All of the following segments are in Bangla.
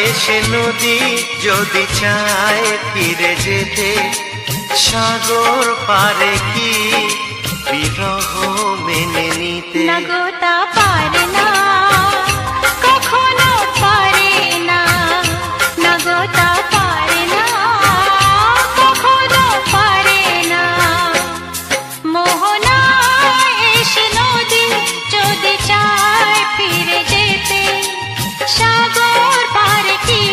এসে নদী যদি চায় ফিরে যেতে, সাগর পারে কি বিরহ মেনে নিতে? না গো তা পারে না, কখনো পারে না। না গো তা পারে না, কখনো পারে না। মোহনা এসে নদী যদি চায় ফিরে যেতে, সাগর পারে কি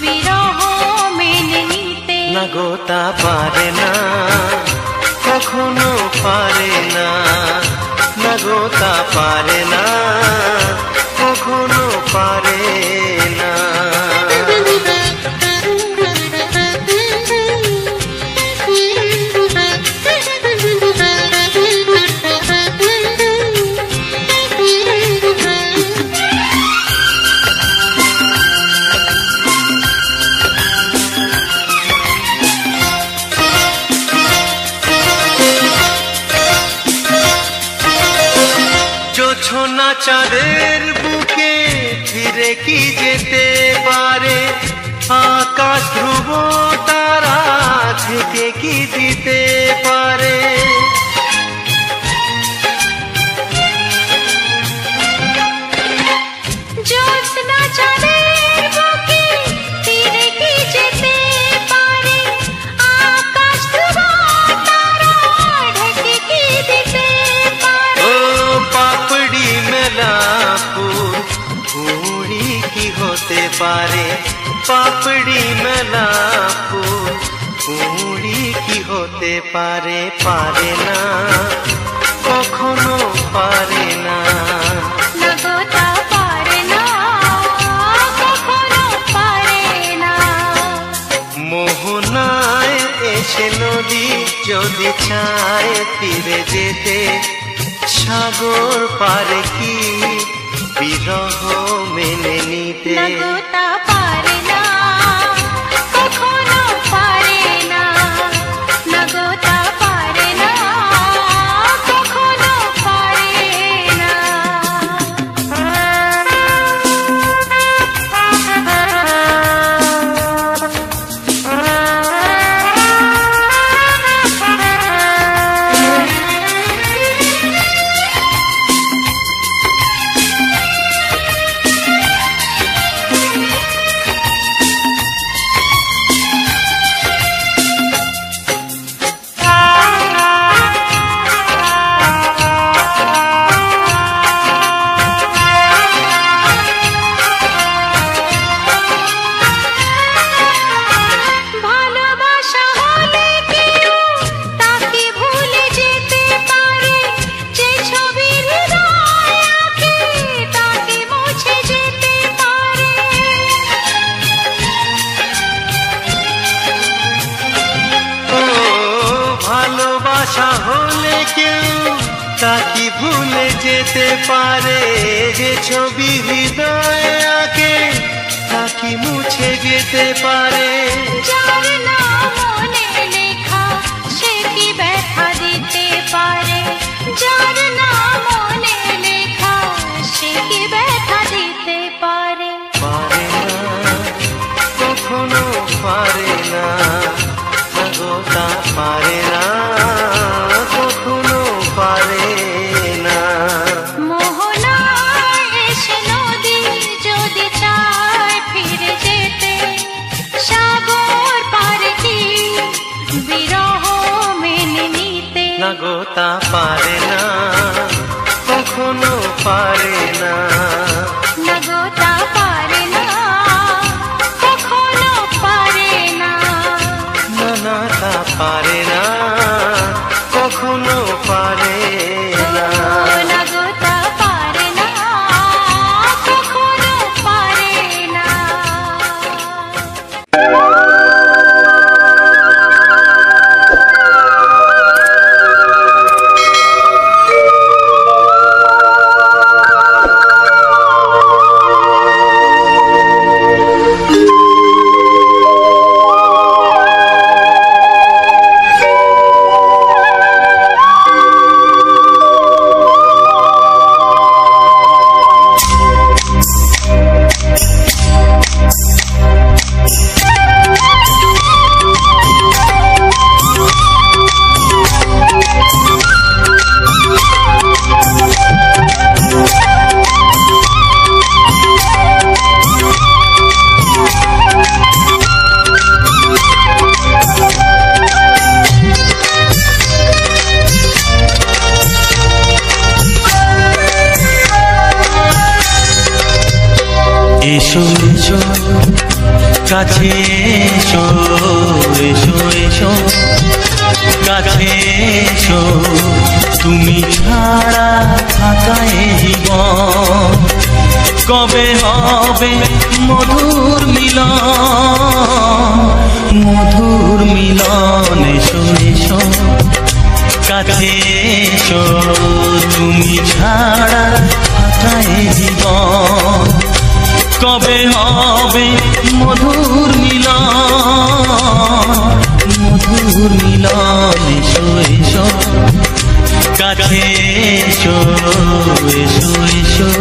বিরহ মেনে নিতে? না গো তা পারে না, কখনো পারে না। না গো তা পারে না, কখনো পারে না। জোছনা চাঁদের বুকে ফিরে কি যেতে পারে? আকাশ ধ্রুব তারা থেকে কি দিতে পারে? জ্যোৎস্না চাঁদের বুকে ফিরে কি যেতে পারে? আকাশ ধ্রুব তারা ঢেকে কি দিতে পারে? ও পাপড়ি মেলা ফুল ঘুড়ি কি হতে পারে? পাপড়ি মেলা ফুল ঘুড়ি কি হতে পারে? পারে না, কখনো পারে না। না গো তা পারে না, কখনো পারে না। মোহনায় এসে নদী যদি চায় ফিরে যেতে, সাগর পারে কি বিরহ মেনে নিতে? না গো তা পারে না, কখনো পারে না। না গো তা পারে না, কখনো পারে না। ভালোবাসা হলে কেউ তাকে ভুলে যেতে পারে, যে ছবি হৃদয়ে আঁকে তাকে মুছে যেতে পারে। ও ভালোবাসা হলে কেউ তাকে ভুলে যেতে পারে, যে ছবি হৃদয়ে আঁকে তাকে মুছে যেতে পারে। যার নাম মনে লেখা সে কি ব্যথা দিতে পারে? যার নাম মনে লেখা সে কি ব্যথা দিতে পারে? পারে না, কখনো পারে না। না গো তা পারে না, কখনো পারে না। মোহনা এসে নদী যদি চায় ফিরে যেতে, সাগর পারে কি বিরহ মেনে নিতে? না গো তা পারে না, কখনো পারে না। না গো তা পারে না, কখনো পারে না। না না তা পারে না, কখনো পারে না। না গো তা পারে না, কখনো পারে না। কাছে এসো এসো এসো কাছে এসো তুমি ছাড়া থাকা এই জীবন কবে হবে মধুর মিলন এসো এসো কাছে এসো তুমি ছাড়া থাকা এই জীবন কবে হবে মধুর মিলন এসো এসো কাছে এসো এসো এসো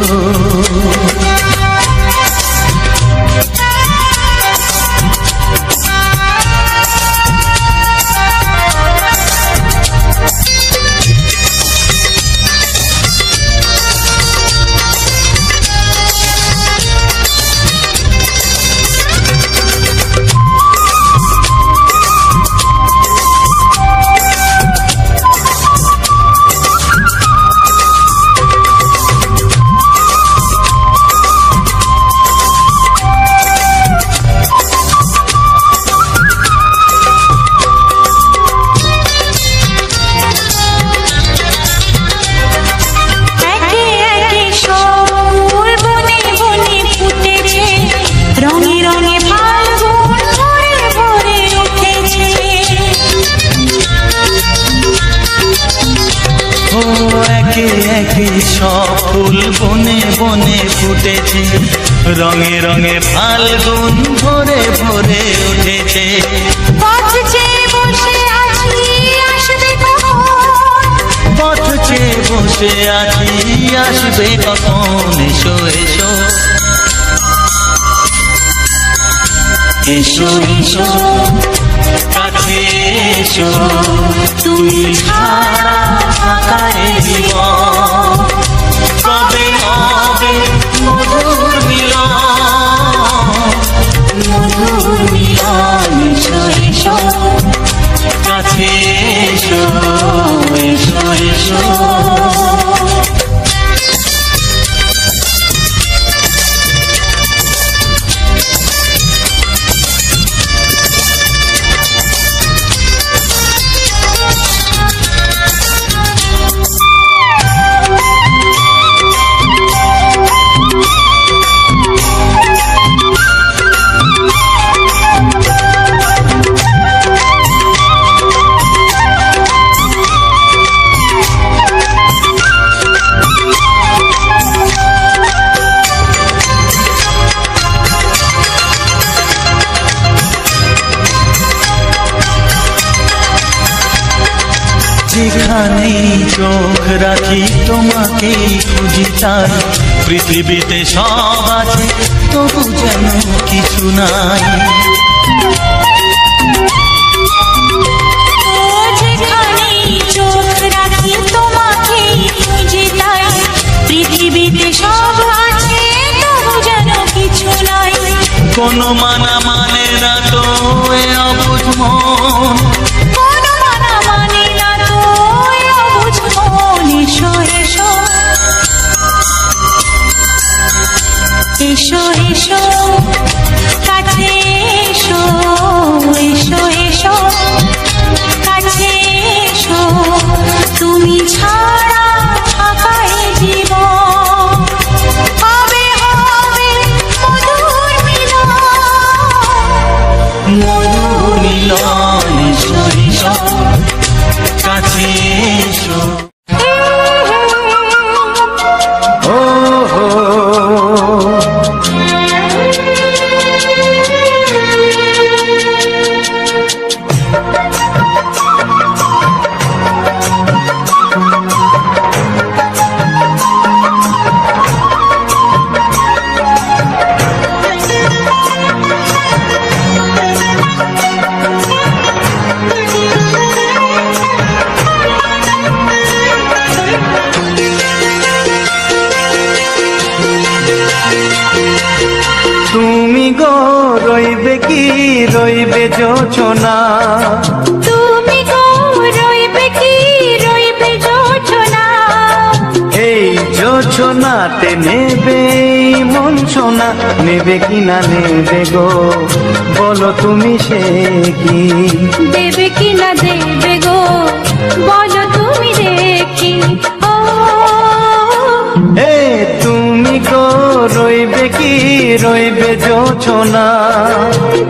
সব ফুল বনে বনে ফুটেছে রঙে রঙে ফাল্গুন ভরে ভরে উঠেছে পথ চেয়ে বসে আছি আসবে কখন এসো এসো এসো এসো কাছে এসো তুমি ছাড়া থাকা এই জীবন কবে হবে মধুর মিলন এসো এসো কাছে এসো এসো এসো যেখানেই চোখ রাখি তোমাকেই খুঁজি তাই পৃথিবীতে সব আছে তবু যেন কিছু নাই যেখানেই চোখ রাখি তোমাকেই খুঁজি তাই পৃথিবীতে সব আছে তবু যেন কিছু নাই কোনো মানা মানে না তো এ অবুঝ মন এসো এসো কাছে এসো এসো এসো কাছে এসো তুমি ছাড়া থাকা এই জীবন কবে হবে মধুর মিলন এসো এসো কাছে এসো রইবে যোচনা তুমি গো রইবে কি রইবে যোচনা এই যোচনা দোলনাতে নেবে মন সোনা, নেবে কিনা নেবে গো বলো তুমি সে কি? দেবে কিনা দেবে গো বলো তুমি দেখি। ও এ তুমি গো রইবে কি রইবে জোছনা,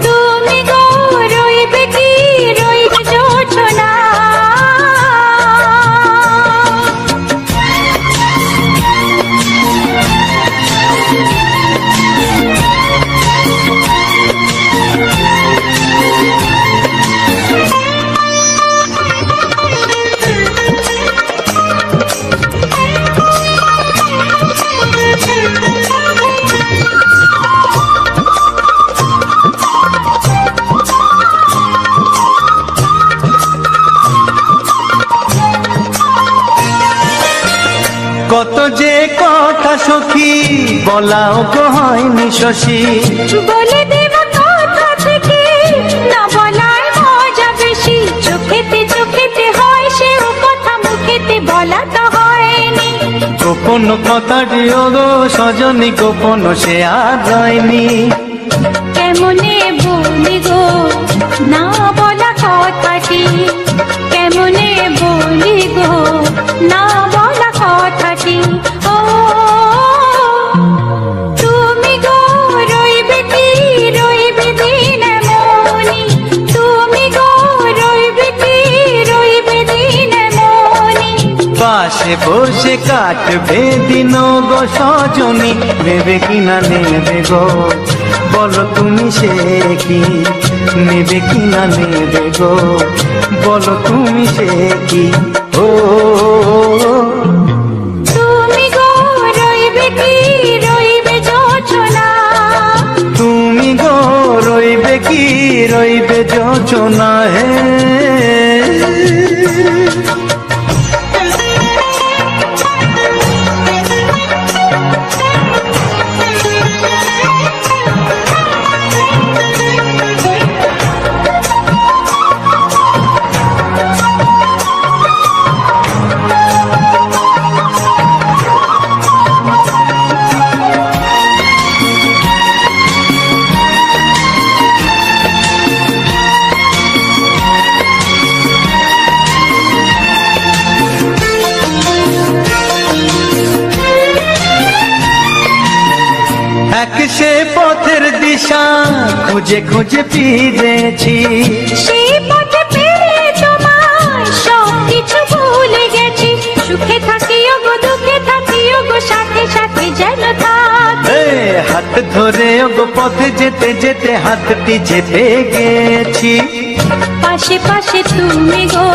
তুমি গো রইবে কি রইবে জোছনা। কত যে কথা সখী বলাও তো হয়নি শশী, বলে দেব কথা থেকে না বলায় মজা বেশি। চোখেতে চোখেতে হয় সেও কথা, মুখেতে বলা তো হয়নি। গোপন কথাটি গো সজনী গোপন সে আর হয়নি। কেমনে বলি গো না বলা কথাটি, কেমনে বলি গো না বলা কথাটি। ও তুমি গো রইবে কি রইবে দিন মনি, তুমি গো রইবে কি রইবে দিন মনি। পাশে বসে কাটবে দিন গো সজনী, নেবে কিনা নেবে গো বলো তুমি সে কি? নেবে কিনা নেবে গো বলো তুমি সে কি? ও তুমি গো রইবে কি রইবে জোছনা, তুমি গো রইবে কি রইবে জোছনা। হে এক সে পথের দিশা খুঁজে খুঁজে ফিরেছি, সেই পথে পেয়ে তোমার সব কিছু ভুলে গেছি। সুখে থাকিও গো দুঃখে থাকিও গো সাথে সাথে যেন থাক। হাত ধরে গো পথে যেতে যেতে হাতটি যেতে গেছি। পাশে পাশে তুমি গো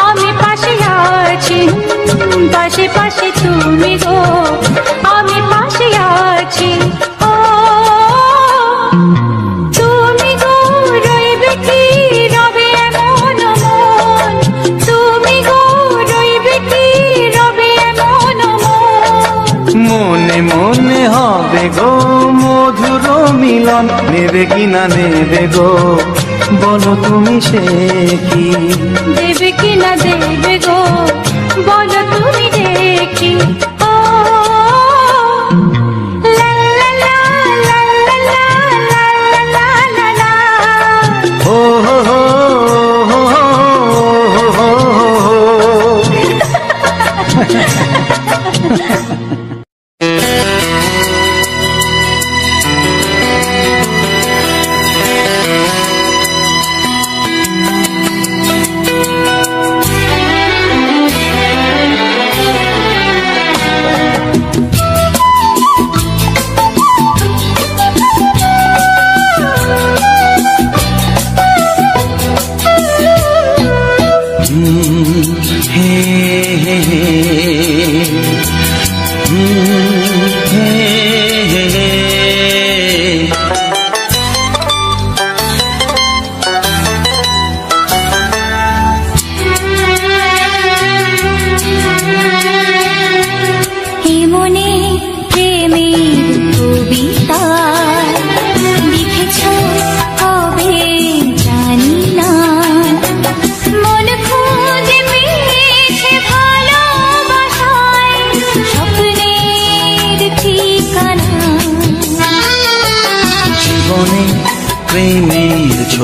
আমি পাশে আছি, পাশে পাশে তুমি গো আমি পাশে আছি। ও তুমি গো রইবে কি রবে এমন মন, তুমি গো রইবে কি রবে এমন মন। মনে মনে হবে গো মধুর মিলন, নেবে কিনা নেবে গো বলো তুমি সে কি? দেবে কিনা দেবে গো বলো তুমি দেখি। ও লা লা লা লা লা লা লা লা লা লা। ও হো হো হো হো হো হো।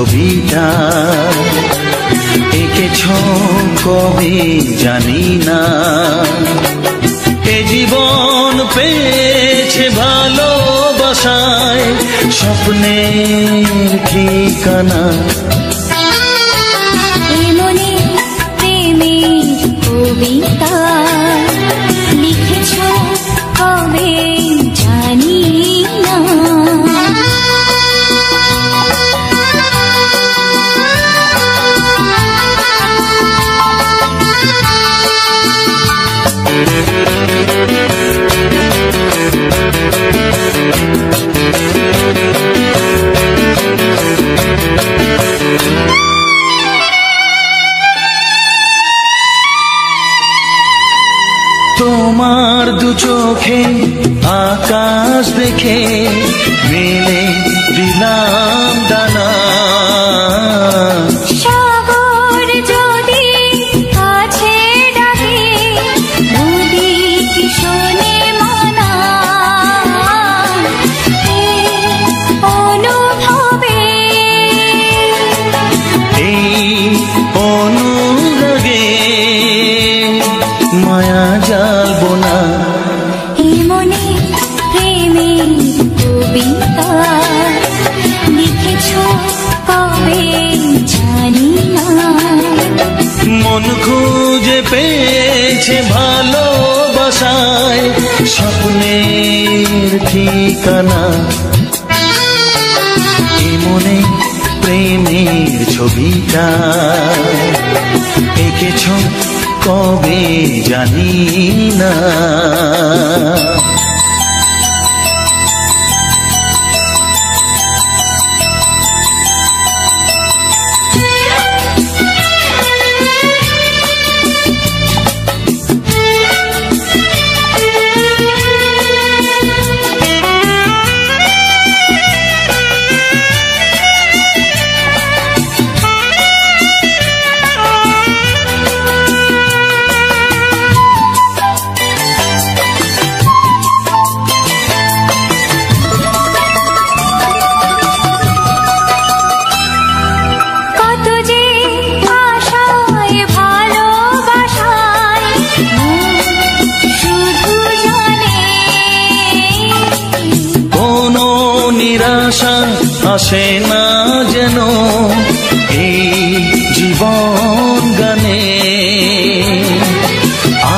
ছবিটা এঁকেছ কবে জানি না। এ জীবন পেয়েছে ভালোবাসায় স্বপ্নের ঠিকানা। মনে প্রেমের কবিতা লিখেছ কবে জানি না। তোমার দু চোখে আকাশ দেখে মেলে দিলাম দানা। সাগর যদি কাছে ডাকে নদী কি শোনে মানা। অনুভবে এই অনুরাগে মায়া জালবো না। মনে প্রেমের কবিতা লিখেছ কবে জানি না। মন খুঁজে পেয়েছে ভালোবাসায় স্বপ্নের ঠিকানা। এ মনে প্রেমের ছবিটা এঁকেছ কবে জানি না। নিরাশা আসে না যেন এই জীবন গানে।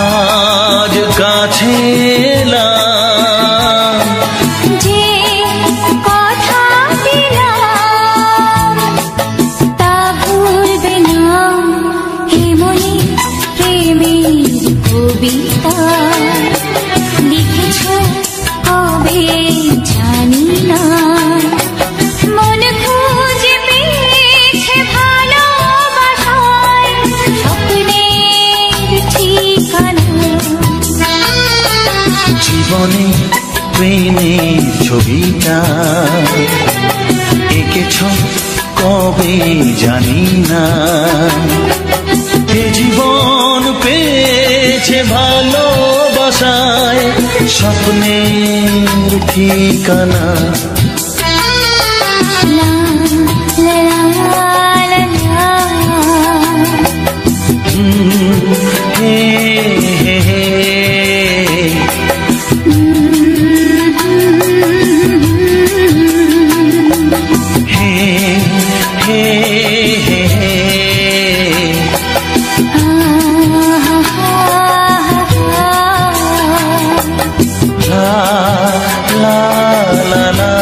আজ কাছে এলাম যে কথা দিলাম তা ভুলবে না। হে মনে প্রেমের কবিতা লিখেছ কবে জানি না। মন খুঁজে পেয়েছে ভালোবাসায় স্বপ্নের ঠিকানা। জীবনে প্রেমের ছবিটা এঁকেছ কবে জানি না। এ জীবন পেয়েছে ভালোবাসায় স্বপ্নের ঠিকানা। লা লা লা লা লা। হে হে হে হে হে হে la la la la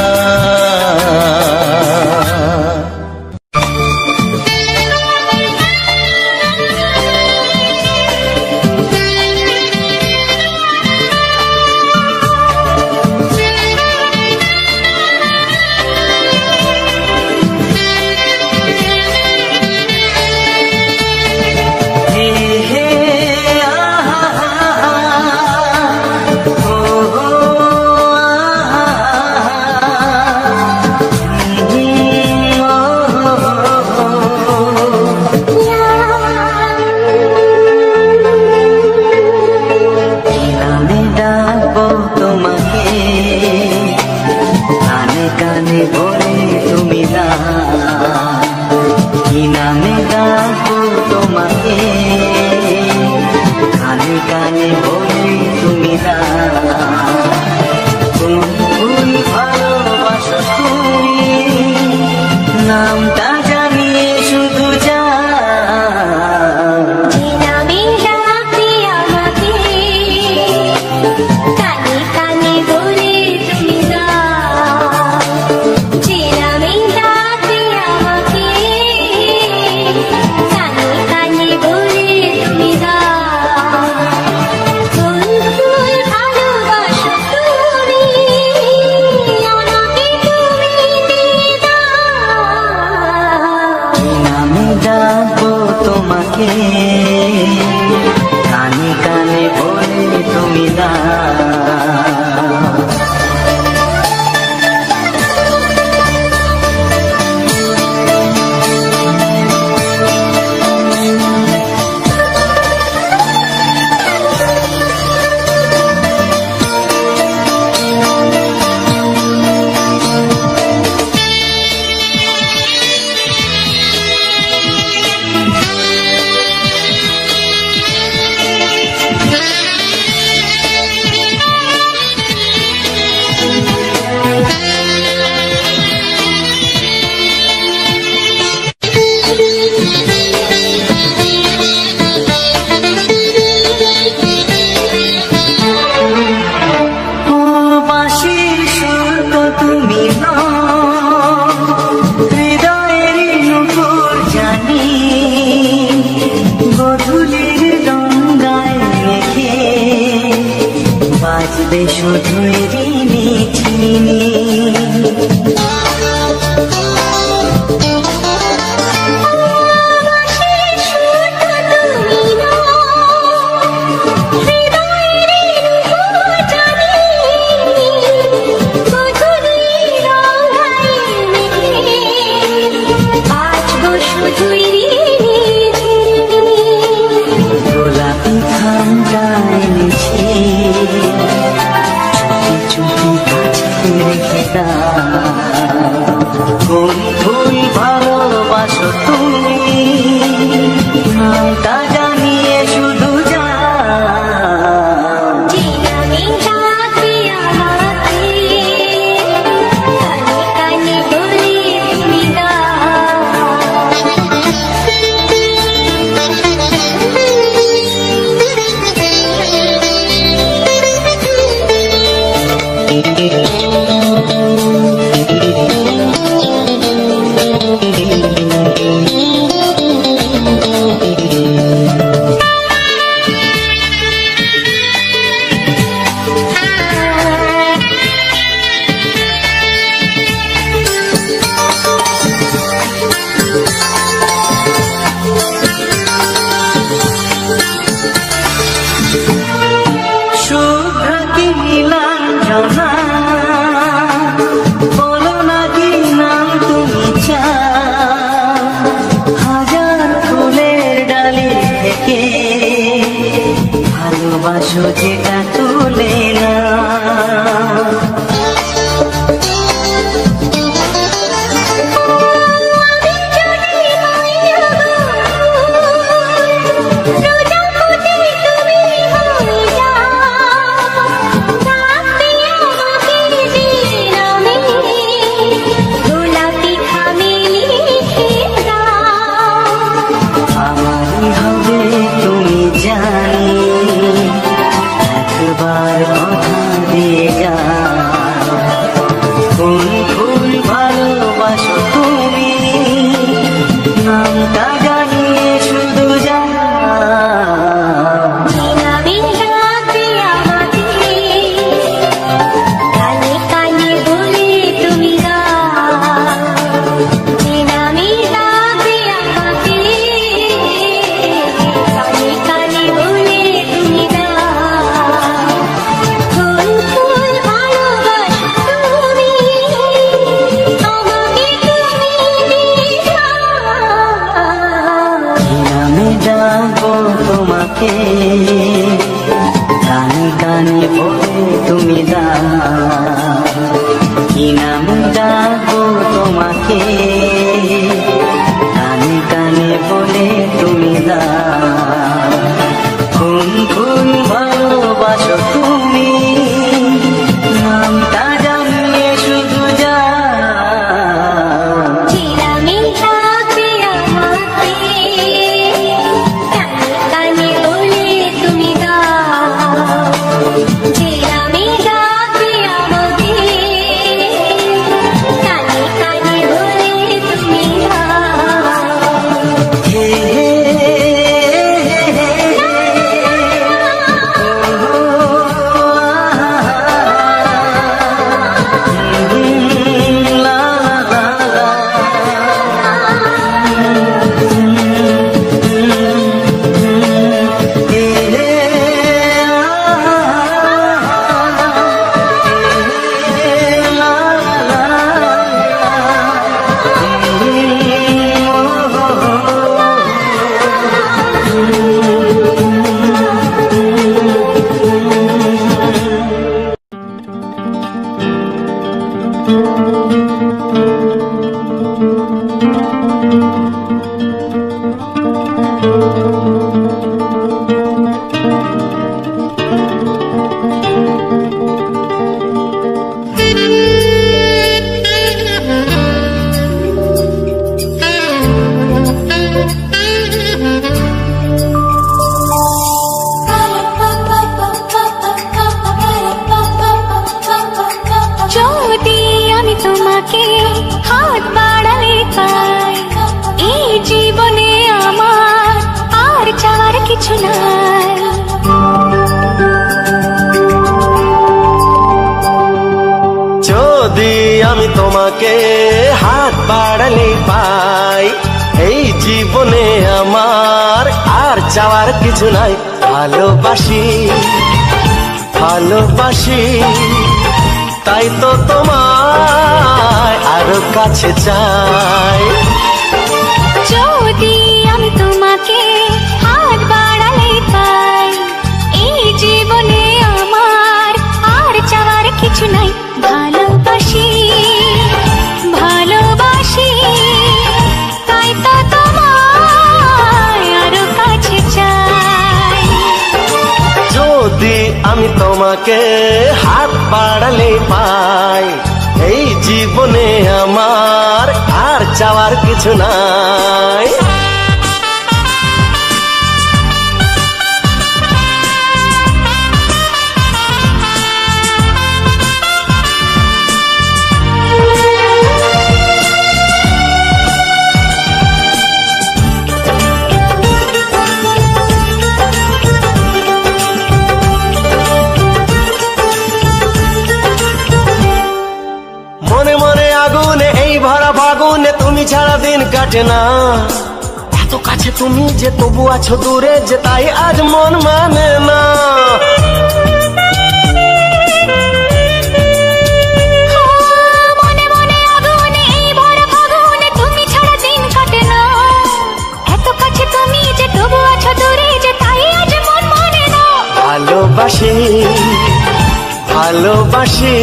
তোমাকে, কানে কানে বলে তুমি দাও। শুধুই ঋণী চিনি গোলাপি খামটা এনেছি কোন ফুল ভালোবাসো তুমি নামটা জানিয়ে শুধু যা ভালোবাসো যেটা তুলে না আমারই হবে তুমি জানি একবার কথা দিয়ে যা কোন ফুল ভালোবাসো তুমি নামটা জানিয়ে শুধু যা তোমাকে কানে কানে বলে তুমি দাও কি নাম ডাকবো তোমাকে কানে কানে বলে তুমি দাও কোন ফুল ভালোবাসো তুমি নামটা জানিয়ে শুধু যা তোমাকে হাত বাড়ালে পাই, এই জীবনে আমার আর চাওয়ার কিছু নাই। ভালোবাসি ভালোবাসি তাই তো তোমায় আরো কাছে চাই। যদি আমি তোমাকে হাত বাড়ালে পাই, এই জীবনে আমার আর চাওয়ার কিছু নাই। ভালোবাসি ভালোবাসি তাই তো তোমায় আরো কাছে চাই। যদি আমি তোমাকে হাত বাড়ালে পাই, এই জীবনে আমার আর চাওয়ার কিছু নাই। মনে মনে আগুনে এই ভরা ফাগুনে তুমি ছাড়া দিন কাটে না। এত কাছে তুমি যে তবু আছো দূরে, যে তাই আজ মন মানে না। মনে মনে আগুনে এই ভরা ফাগুনে তুমি ছাড়া দিন কাটে না। এত কাছে তুমি যে তবু আছো দূরে, যে তাই আজ মন মানে না। ভালোবাসি ভালোবাসি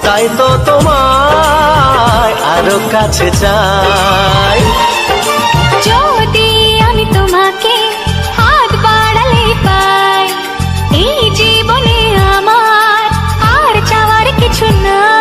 তাই তো তোমায় আরো কাছে চাই। যদি আমি তোমাকে হাত বাড়ালে পাই, এই জীবনে আমার আর চাওয়ার কিছু নাই।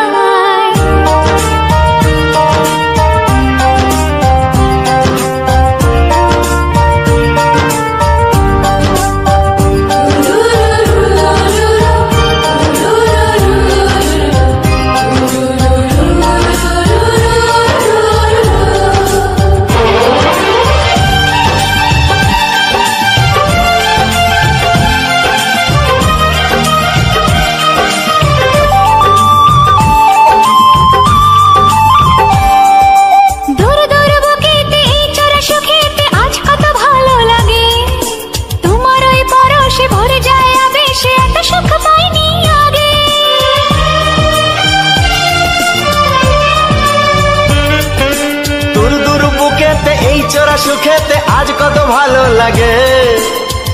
সুখেতে আজ কত ভালো লাগে,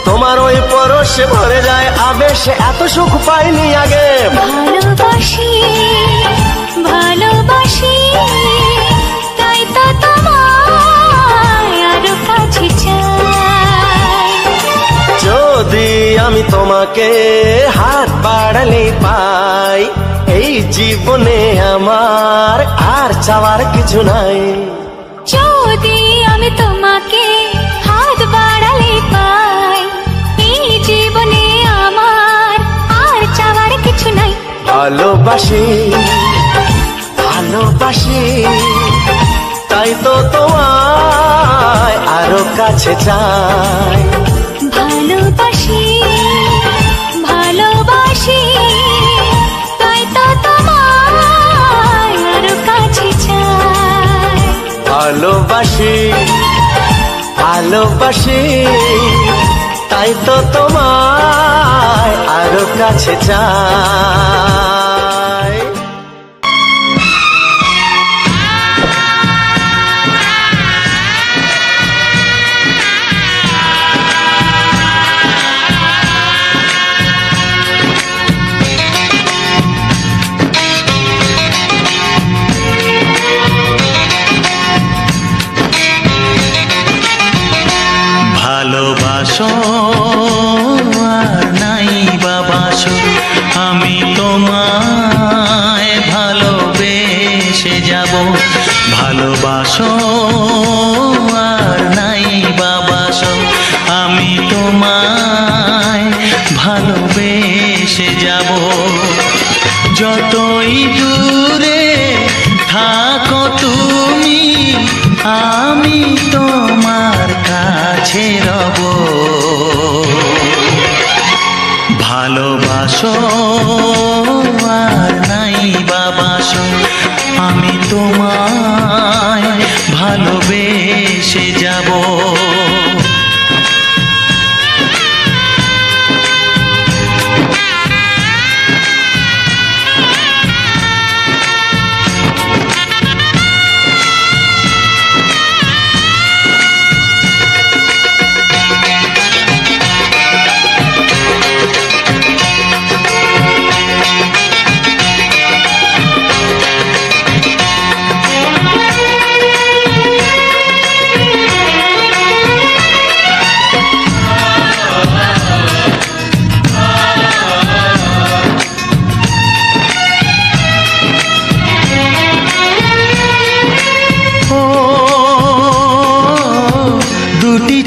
তোমার ওই পরশে ভরে যায় আবেশে, এত সুখ পাইনি আগে। ভালোবাসি ভালোবাসি তাই তো তোমায় আরো কাছে চাই। যদি আমি তোমাকে হাত বাড়ালে পাই, এই জীবনে আমার আর চাওয়ার কিছু নাই। যদি আমি তোমাকে হাত বাড়ালে পাই, এই জীবনে আমার আর চাওয়ার কিছু নাই। ভালোবাসি ভালোবাসি তাই তো তোমায় আরো কাছে চাই। ভালোবাসি ভালোবাসি তাই তো তোমায় আরো কাছে চাই। ভালোবাসি ভালোবাসি তাই তো তোমায় আরো কাছে চাই। ভালোবাসো আর নাই বাবাসো, আমি তোমায় ভালোবেসে যাব। ভালোবাসো আর নাই বাবাসো, আমি তোমায় ভালোবেসে যাব। যতই দূরে থাকো তুমি, আমি তোমার কাছে রব। ভালোবাসো আর নাই বাবাসো, আমি তোমায় ভালোবেসে যাব।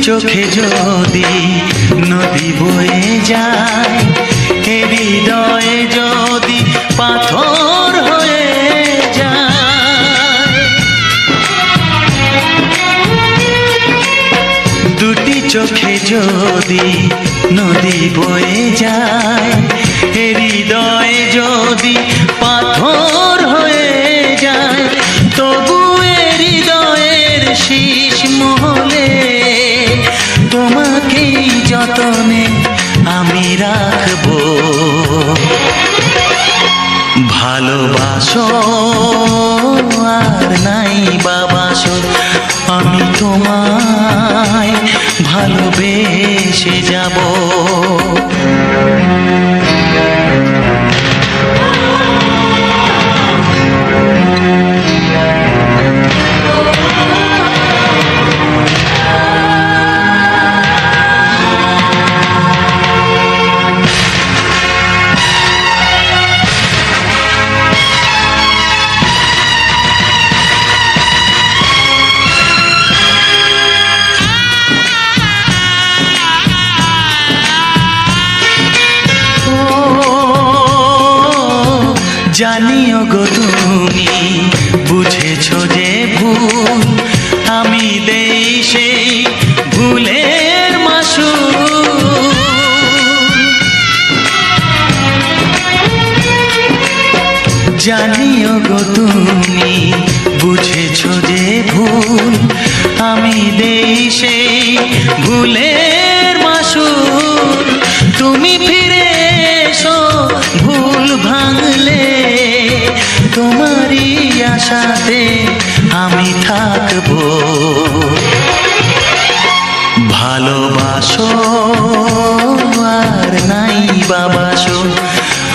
চোখে যদি নদী বয়ে যায়, হৃদয়ে যদি পাথর হয়ে যায়, দুটি চোখে যদি নদী বয়ে যায়, হৃদয়ে যদি পাথর হয়ে যায়, তবু হৃদয়ের শীষ মহলে তোমাকেই যতনে আমি রাখবো। ভালোবাসো আর নাই বাবাসো, আমি তোমায় ভালোবেসে যাব। জানিও গো তুমি বুঝেছো যে ভুল, আমি দেই সেই ভুলের মাসুল। জানিও গো তুমি বুঝেছো যে ভুল, আমি দেই সেই ভুলের মাসুল। তুমি ফিরে এসো ভুল ভাঙলে, তোমারই আশাতে আমি থাকবো। ভালোবাসো আর নাই বাবাসো,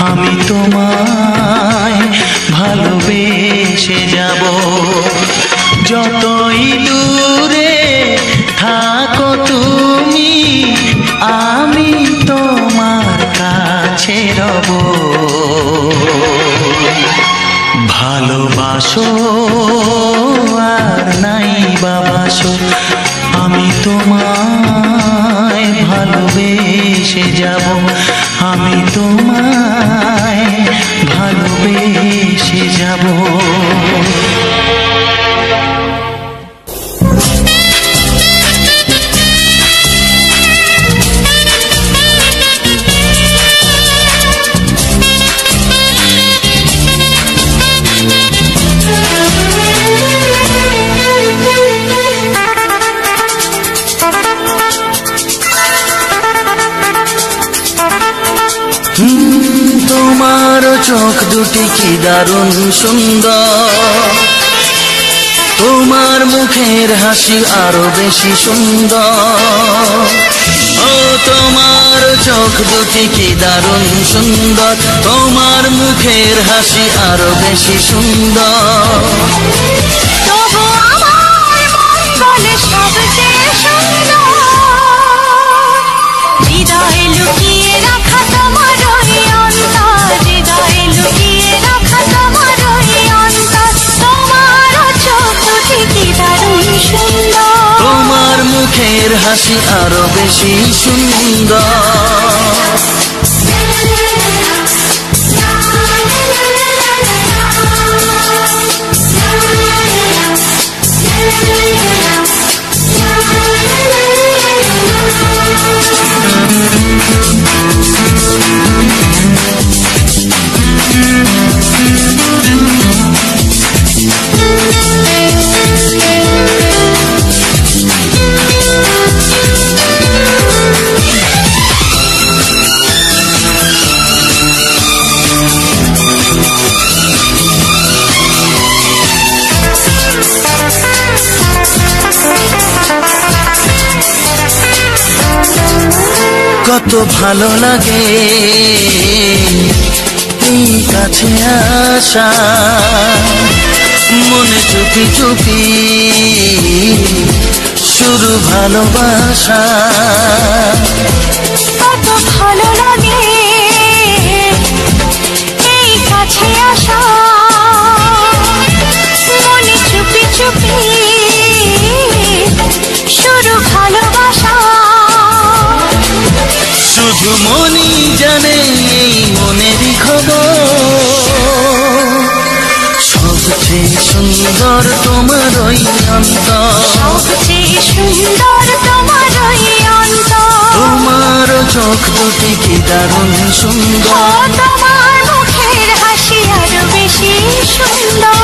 আমি তোমায় ভালোবেসে যাব। যতই দূরে থাকো তুমি, আমি তোমার কাছে রব। ভালোবাসো আর নাই বাবাসো, আমি তোমায় ভালোবেসে যাব। আমি তোমায় ভালোবেসে যাব। তোমার চোখ দুটি কি দারুণ সুন্দর, তোমার মুখের হাসি আরো বেশি সুন্দর। ও তোমার চোখ দুটি কি দারুণ সুন্দর, তোমার মুখের হাসি আরো বেশি সুন্দর। তবু আমার মন বলে সবচেয়ে সুন্দর, হৃদয়ে লুকিয়ে রাখা তোমার ওই অন্তর, হৃদয়ে লুকিয়ে রাখা তোমার ওই অন্তর। তোমার চোখ দুটি কি দারুণ সুন্দর, তোমার মুখের হাসি আরো বেশি সুন্দর। কত ভালো লাগে এই কাছে আসা, মনে চুপি চুপি শুরু ভালোবাসা। কত ভালো লাগে এই কাছে আসা, মনে চুপি চুপি শুরু ভালোবাসা। শুধু মনই জানে এই মনেরই খবর, সবচেয়ে সুন্দর তোমার ওই অন্তর, সবচেয়ে সুন্দর তোমার ওই অন্তর। তোমার চোখ দুটি কি দারুণ সুন্দর, তোমার মুখের হাসি আরো বেশি সুন্দর।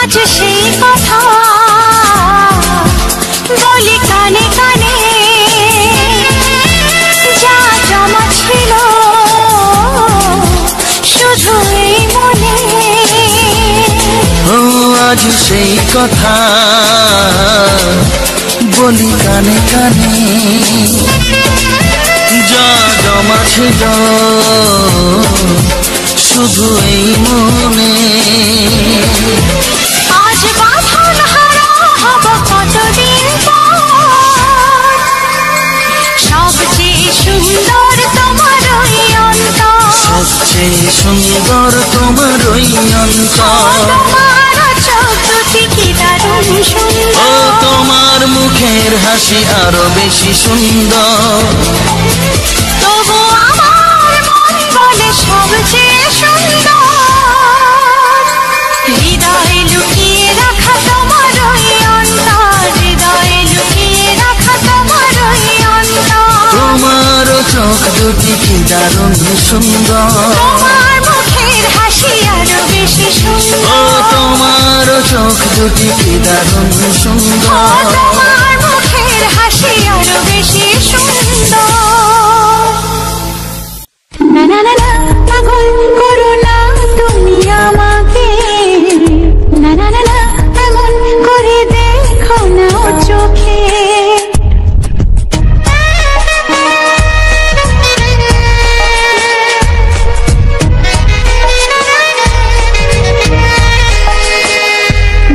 আজ সেই কথা বলি কানে কানে, যা জমা ছিল শুধু এই মনে। ও আজ সেই কথা বলি কানে কানে, যা জমা ছিল শুধু এই মনে। আজ বাঁধন হারা হব কতদিন পর, সবচেয়ে সুন্দর তোমার ওই অন্তর, সবচেয়ে সুন্দর তোমার ওই অন্তর। তোমার চোখ দুটি কি দারুণ ও সুন্দর, তোমার মুখের হাসি আরো বেশি সুন্দর। তবু আমার মন বলে সবচেয়ে সুন্দর। হৃদয়ে লুকিয়ে রাখা তোমার ওই অন্তর, হৃদয়ে লুকিয়ে রাখা তোমার ওই অন্তর। তোমার চোখ দুটি কি দারুণ সুন্দর, তোমার মুখের হাসি আরো বেশি ও সুন্দর, তোমার চোখ দুটি কি দারুণ সুন্দর। তোমার মুখের হাসি আরো বেশি সুন্দর। না না না না, পাগল করো না তুমি আমাকে, না না না না, এমন করে দেখো না ও চোখে।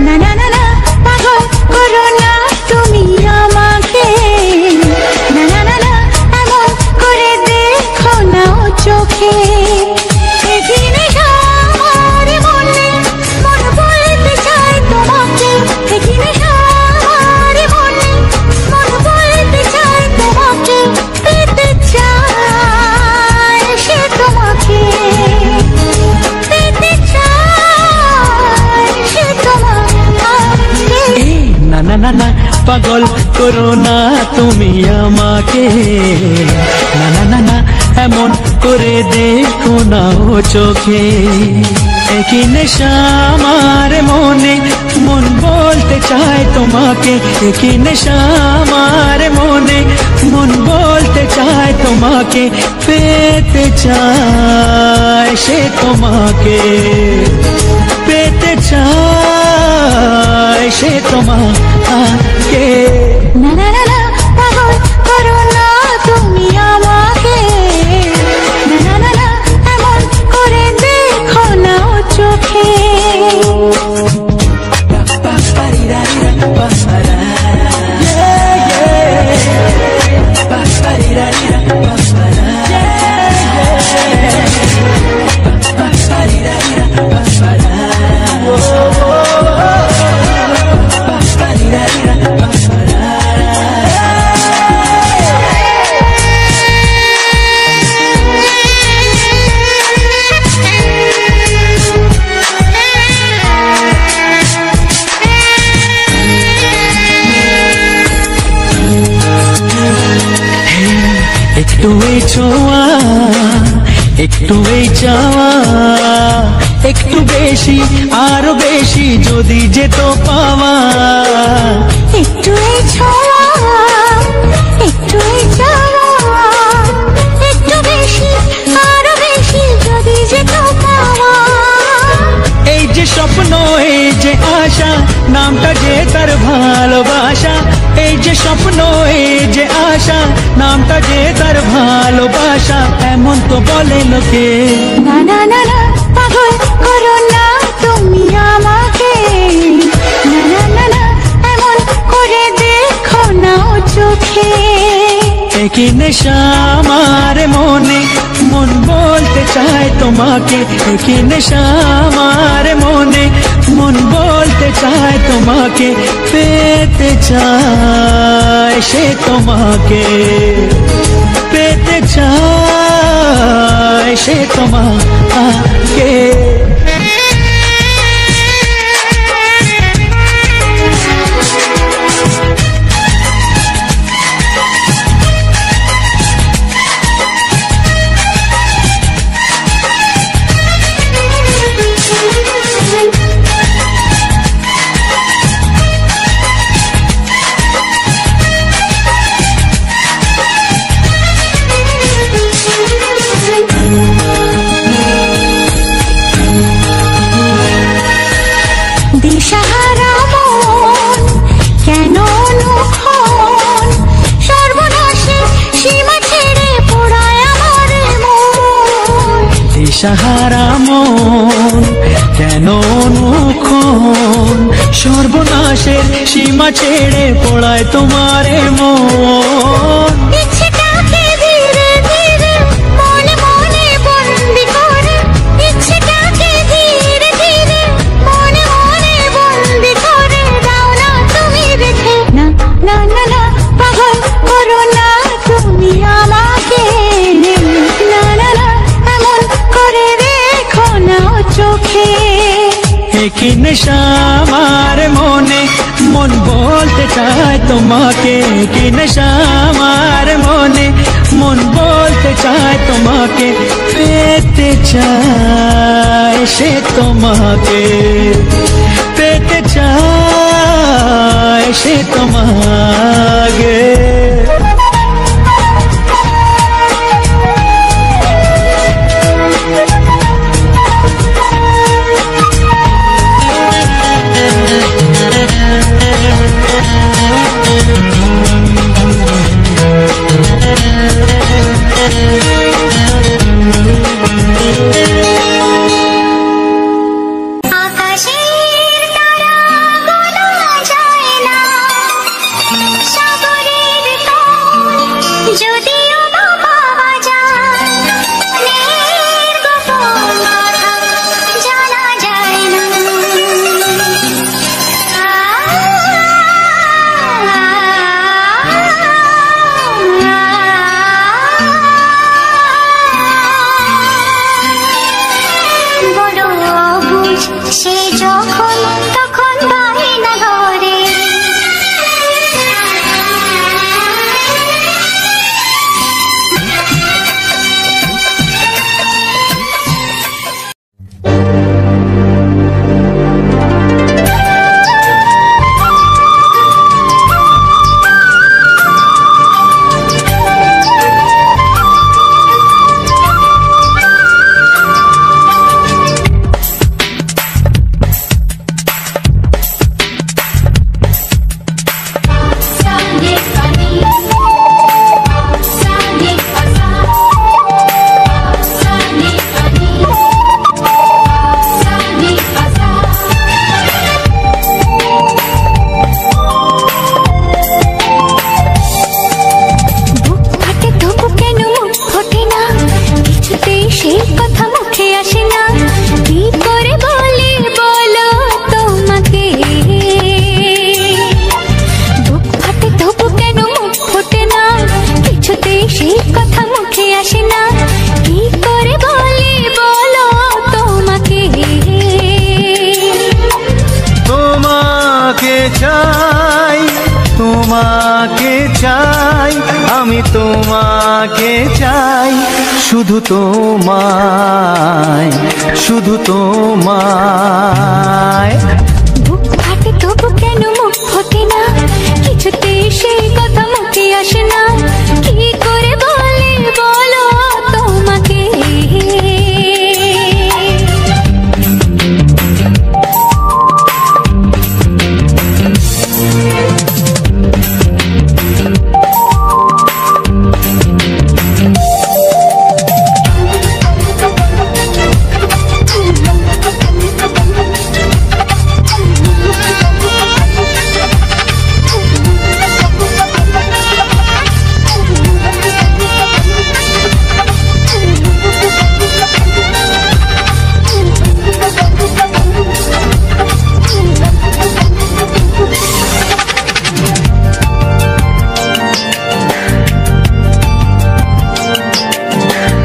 না না না না, পাগল করো না তুমি আমাকে, না না না না, এমন করে দেখো না ও চোখে। এদিনে আমার মনে মন বলতে চায় তোমাকে, এদিনে আমার মনে মন বলতে চায় তোমাকে, পেতে চায় সে তোমাকে, পেতে চায় সে তোমাকে। না না না না, পাগল করো না তুমি আমাকে, না না না না, এমন করে দেখো না ও চোখে। একই নেশা আমার মনে মন বলতে চায় তোমাকে, একই নেশা আমার মনে মন বলতে চায় তোমাকে, পেতে চায় সে তোমাকে, পেতে চায় সে তোমাকে। না না না না, পাগল করো না তুমি আমাকে, না না না না, এমন করে দেখো না ও চোখে। Yeah. একটু এই ছোঁয়া, একটু এই চাওয়া, একটু বেশি আরো বেশি যদি যেত পাওয়া। একটু এই ছোঁয়া, একটু এই চাওয়া, একটু বেশি আরো বেশি যদি যেত পাওয়া। এই যে স্বপ্ন, এই যে আশা, নামটা যে তার ভালোবাসা। এই যে স্বপ্ন, এই যে আশা, নামটা যে তার ভালোবাসা। এমন তো বলে লোকে। না না না না, পাগল করো না তুমি আমাকে। না না না না, এমন করে দেখো না চোখে। একই নেশা আমার মনে, মন বলতে চায় তোমাকে। একই নেশা আমার মনে, মন বলতে চায় তোমাকে। পেতে চায় সে তোমাকে, পেতে চায় সে তোমাকে। দিশাহারা মন কেন অনুক্ষণ, সর্বনাশে সীমা ছেড়ে পোড়ায় আমার মন। দিশাহারা মন কেন অনুক্ষণ, সর্বনাশের সীমা ছেড়ে পড়ায় তোমার মন। ইচ্ছেটাকে ধীরে ধীরে মনে মনে বন্দি করে, ইচ্ছেটাকে ধীরে ধীরে মনে মনে বন্দি করে দাও না তুমি রেখে। না না না না, পাগল করো না তুমি আমাকে। না না না, এমন করে দেখো না চোখে। একই নেশা আমার মনে, মন বলতে চায় তোমাকে। একই নেশা আমার মনে, মন বলতে চায় তোমাকে। পেতে চায় সে তোমাকে, পেতে চায় সে তোমাকে। আকাশের তারাগুলো যায় না, সাগরের তল যদিও বা পাওয়া যায়, মনের গোপন কথা জানা যায় না। বড় অবুঝ সে যখন তখন বায়না ধরে, চাই, তোমাকে চাই, আমি তোমাকে চাই, শুধু তোমায়, শুধু তোমায়। বুক ফাটে তবু কেন মুখ ফোটে না, কিছুতেই সেই কথা মুখে আসে না, কি করে বলে বলো তোমাকে।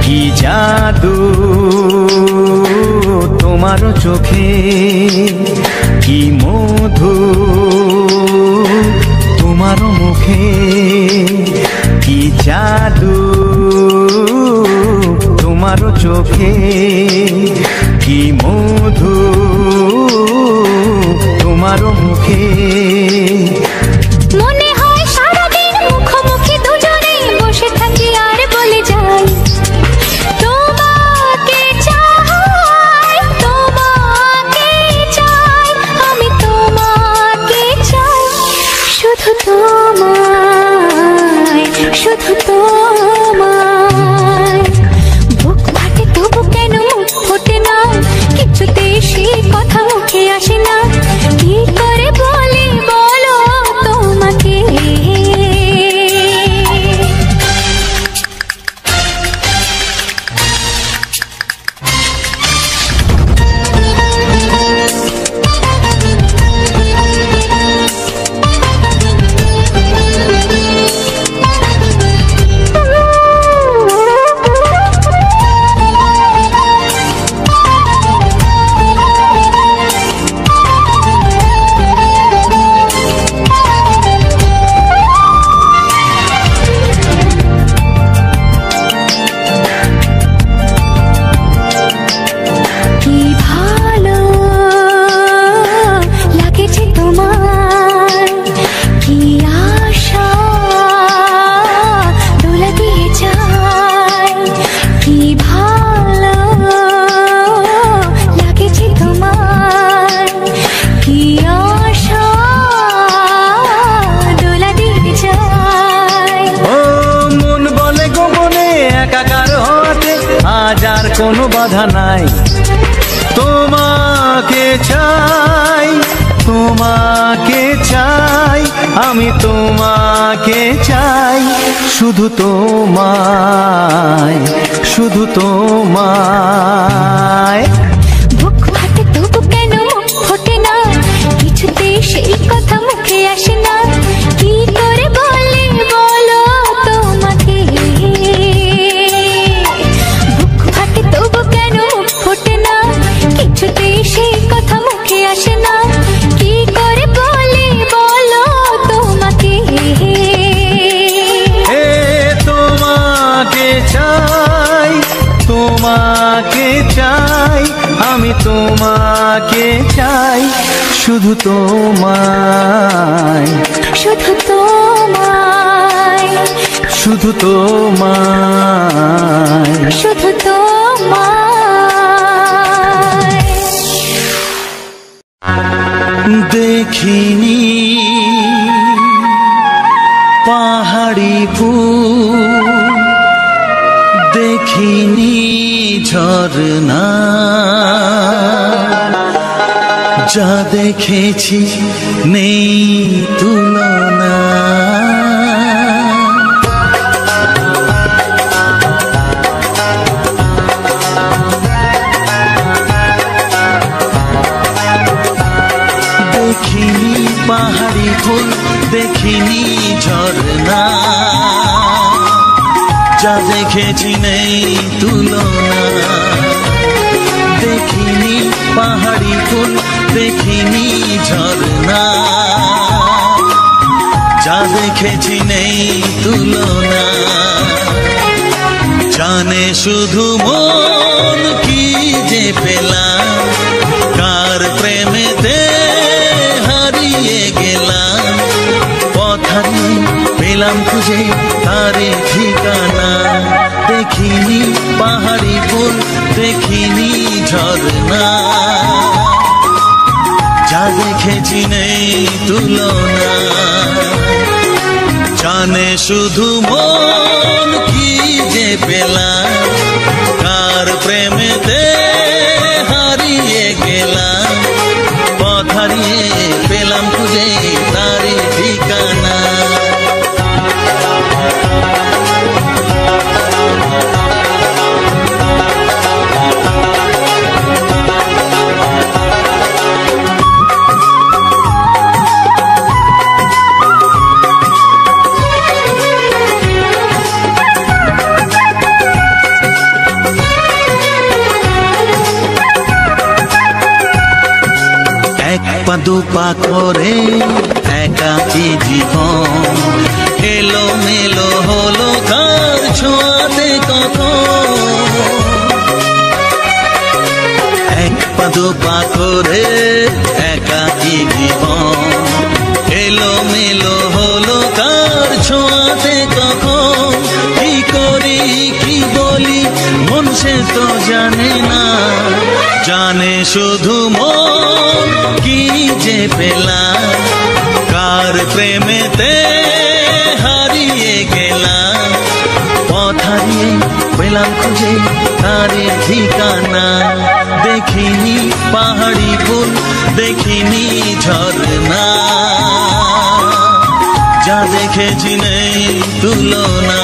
কি জাদু তোমার চোখে, কি মধু তোমার মুখে, কি জাদু তোমার চোখে, কি মধু তোমার মুখে। মনে হয় সারাদিন মুখোমুখি দুজনে বসে থাকি আর বলে যাই, তোমাকে চাই, তোমাকে চাই, আমি তোমাকে চাই, শুধু তোমায়, শুধু তোমায়। বুক ফাটে তবু কেন মুখ ফোটে না, কিছুতেই সেই কথা মুখে আসে না, কি করে বলে বলো তোমাকে। কি ভালো লাগেছে তোমার, কি আশা দোলা দিয়ে যায়, কি ভালো লাগেছে তোমার, কি আশা দোলা দিয়ে যায়। ও মন বলে গোপনে একাকার হতে আজ আর কোনো বাধা নাই, তোমাকে চাই, তোমাকে চাই, আমি তোমাকে চাই, শুধু তোমায়, শুধু তোমায়। বুক ফাটে তবু কেন মুখ ফোটে না, কিছুতেই সেই কথা মুখে আসে না, কি করে বলে বলো তোমাকে। বুক ফাটে তবু কেন মুখ ফোটে না, কিছুতেই সেই কথা মুখে আসে না, কি করে বলে বলো তোমাকে। এ তোমাকে চাই, তোমাকে চাই, আমি তোমাকে চাই, শুধু তোমায়, শুধু তোমায়, শুধু তোমায়। শুধু তোমায়। দেখিনি পাহাড়ি ফুল, দেখিনি ঝরনা, যা দেখেছি নেই তুলনা। দেখিনি পাহাড়ি ফুল, দেখিনি ঝরনা, যা দেখেছি নেই তুলনা। দেখিনি পাহাড়ি ফুল, দেখিনি ঝরনা, যা দেখেছি নেই তুলনা, জানে শুধু মন কি যে পেলাম, কার প্রেমেতে হারিয়ে গেলাম, পথ হারিয়ে পেলাম খুঁজে তারে ঠিকানা। দেখিনি পাহাড়ি ফুল, দেখিনি ঝরনা, যা দেখেছি নেই তুলনা, জানে শুধু মন কি যে পেলাম, কার প্রেমেতে হারিয়ে গেলাম, পথ হারিয়ে পেলাম খুঁজে তারে ঠিকানা। পা দুপা করে একাকী জীবন, এলো মেলো হলো কার ছোঁয়াতে কখন, এক পা দুপা করে একাকী জীবন, এলো মেলো হলো কার ছোঁয়াতে কখন, কি করি কি বলি মন সে তো জানে না, জানে শুধু মন কি যে পেলাম, কার প্রেমেতে হারিয়ে গেলাম, পথ হারিয়ে পেলাম খুঁজে তারে ঠিকানা। দেখিনি পাহাড়ি ফুল, দেখিনি ঝরনা, যা দেখেছি নেই তুলনা।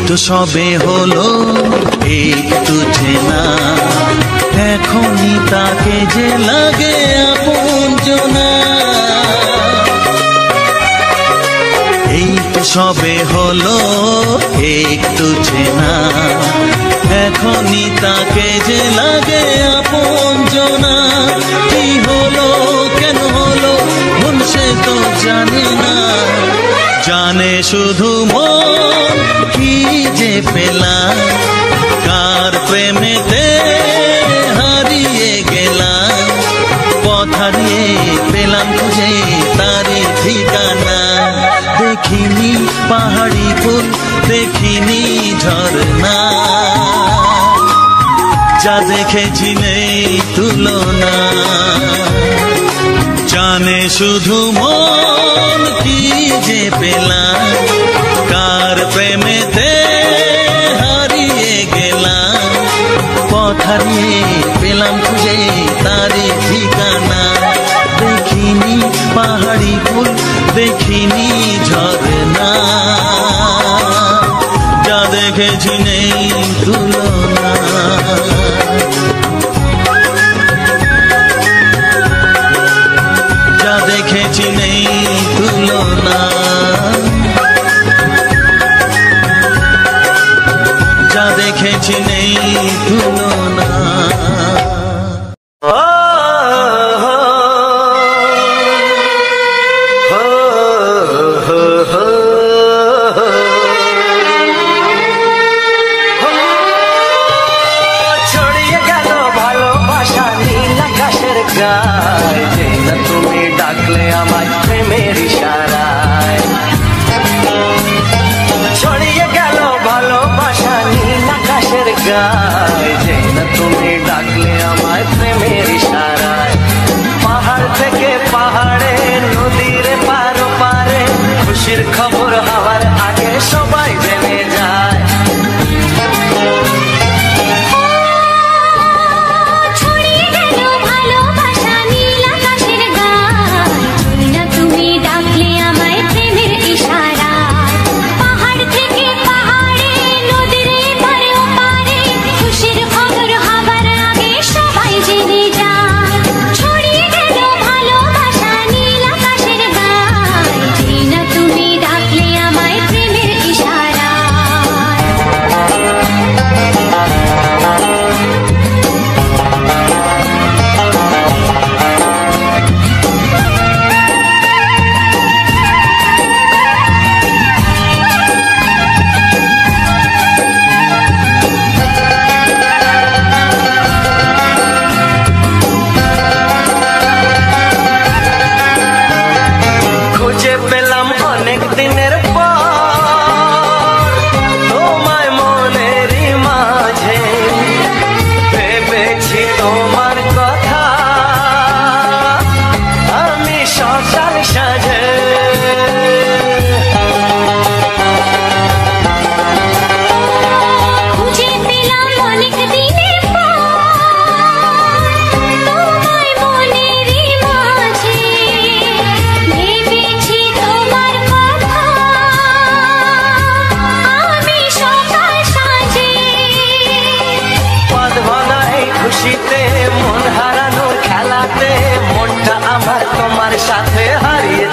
তো সবে হলো একটু চেনা, এখনই তাকে যে লাগে আপনজনা, এই তো সবে হলো একটু চেনা, এখনই তাকে যে লাগে আপনজনা। কি হলো কেন হলো মন সে তো জানে না, জানে শুধু মন কি যে পেলাম, কার প্রেমেতে হারিয়ে গেলাম, পথ হারিয়ে পেলাম খুঁজে তারে ঠিকানা। দেখিনি পাহাড়ি ফুল, দেখিনি ঝরনা, যা দেখেছি নেই তুলনা, জানে শুধু মন কি যে পেলাম, কার প্রেমেতে হারিয়ে গেলাম, পথ হারিয়ে পেলাম খুঁজে তারে ঠিকানা। দেখিনি পাহাড়ি ফুল, দেখিনি ঝরনা, যা দেখেছি নেই তুলনা। যা দেখেছি নেই তুলনা, যা দেখেছি নেই তুলনা। ছড়িয়ে গেল ভালোবাসা নীল আকাশের গায়ে, যে না তুমি ডাকলে আমায় প্রেমের ইশারায়। ছড়িয়ে গেল ভালোবাসা নীল আকাশের গায়ে, যে না তুমি ডাকলে আমায় প্রেমের ইশারায়। পাহাড় থেকে পাহাড়ে, নদীর পারো পারে, খুশির খবর হওয়ার আগে সবাই জেনে যায়। ছড়িয়ে গেল ভালোবাসা নীল আকাশের গায়ে, যে না তুমি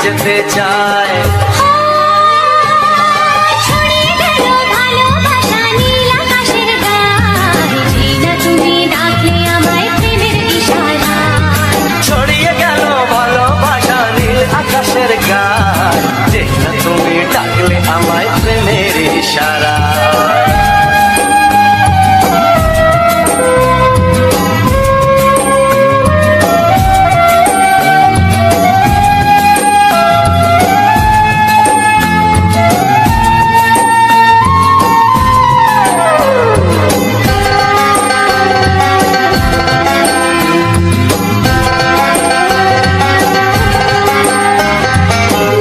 যেতে চায়। ছড়িয়ে গেল ভালোবাসা নীল আকাশের গায়ে, যেই না তুমি ডাকলে আমায় প্রেমের ইশারায়। ছড়িয়ে গেল ভালোবাসা নীল আকাশের গায়, যেই না তুমি ডাকলে আমায় প্রেমের ইশারায়।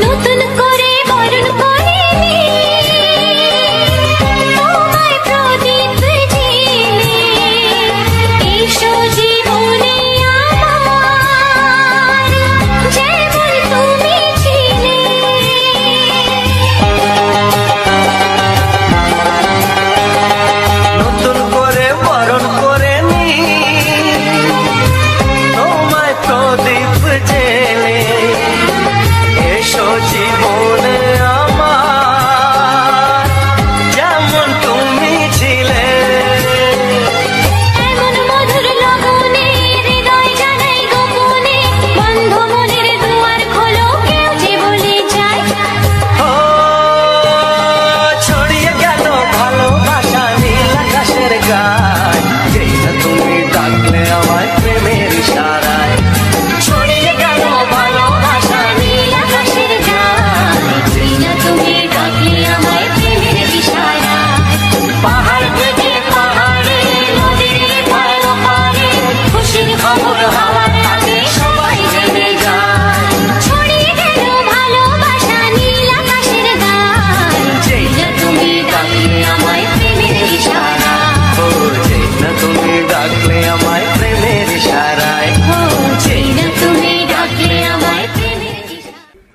নতুন করে বরণ করে তোমায় প্রদীপ জ্বেলে, এসো জীবনে আমার, যেমন তুমি ছিলে। নতুন করে বরণ করে নি তোমায় প্রদীপ জেলে, এসো জীবনে আমার, যেমন তুমি ছিলে। এমন মধুর লগনে হৃদয় জানাই গোপনে, বন্ধ মনের দুয়ার খোলো, কেউ যে বলে যায়। ও ছড়িয়ে গেল ভালোবাসা নীল আকাশের গায়, যেই না তুমি ডাকলে আমায় প্রেমের ইশারায়। ছড়িয়ে গেল ভালোবাসা নীল আকাশের গায়, যেই না তুমি ডাকলে আমায় প্রেমের ইশারায়। পাহাড় থেকে পাহাড়ে নদীর পার ওপারে খুশির খবর হওয়ার আগে সবাই জেনে যায়। ছড়িয়ে গেল ভালোবাসা নীল আকাশের গায়ে, যেই না তুমি ডাকলে আমায় প্রেমের ইশারায়। ও যেই না তুমি ডাকলে আমায় প্রেমের ইশারায়। ও যেই না তুমি ডাকলে আমায় প্রেমের ইশারায়।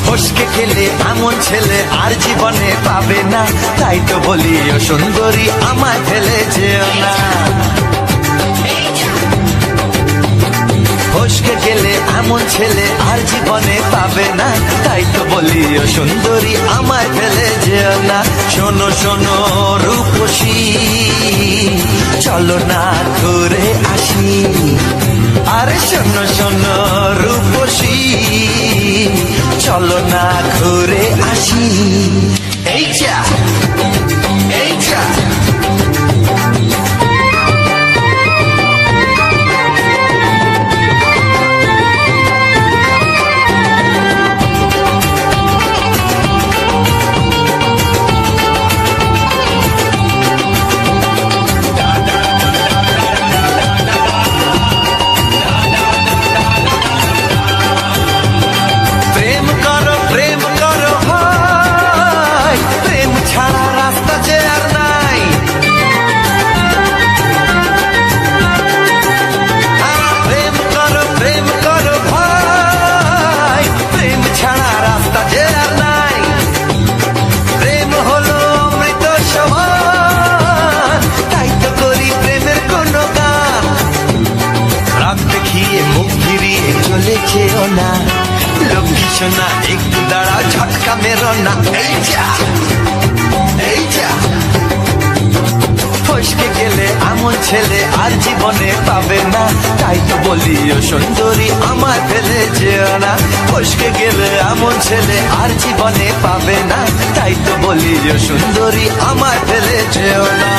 ফসকে গেলে এমন ছেলে আর জীবনে পাবে না, তাই তো বলি ও সুন্দরী আমায় ফেলে যেও না। ফসকে গেলে এমন ছেলে আর জীবনে পাবে না, তাই তো বলি ও সুন্দরী আমায় ফেলে যেও না। শোনো শোনো রূপসী, চলো না ঘুরে আসি। আরে শোনো শোনো রূপসী, চলো না ঘুরে আসি। এই যা এই যা প্রেম করো ভাই, প্রেম ছাড়া রাস্তা যে আর নাই। প্রেম করো ভাই, প্রেম ছাড়া রাস্তা যে আর নাই। প্রেম হলো অমৃত সমান, তাই তো করি প্রেমের কোনো গান। রাত দেখিয়ে মুখ ফিরিয়ে চলে যেও না, লক্ষ্মী সোনা একটু দাঁড়াও, ঝটকা মেরো না। এই যা এই যা ফসকে গেলে এমন ছেলে আর জীবনে পাবে না, তাই তো বলি ও সুন্দরী আমায় ফেলে যেও না। ফসকে গেলে এমন ছেলে আর জীবনে পাবে না, তাই তো বলি ও সুন্দরী আমায় ফেলে যেও না।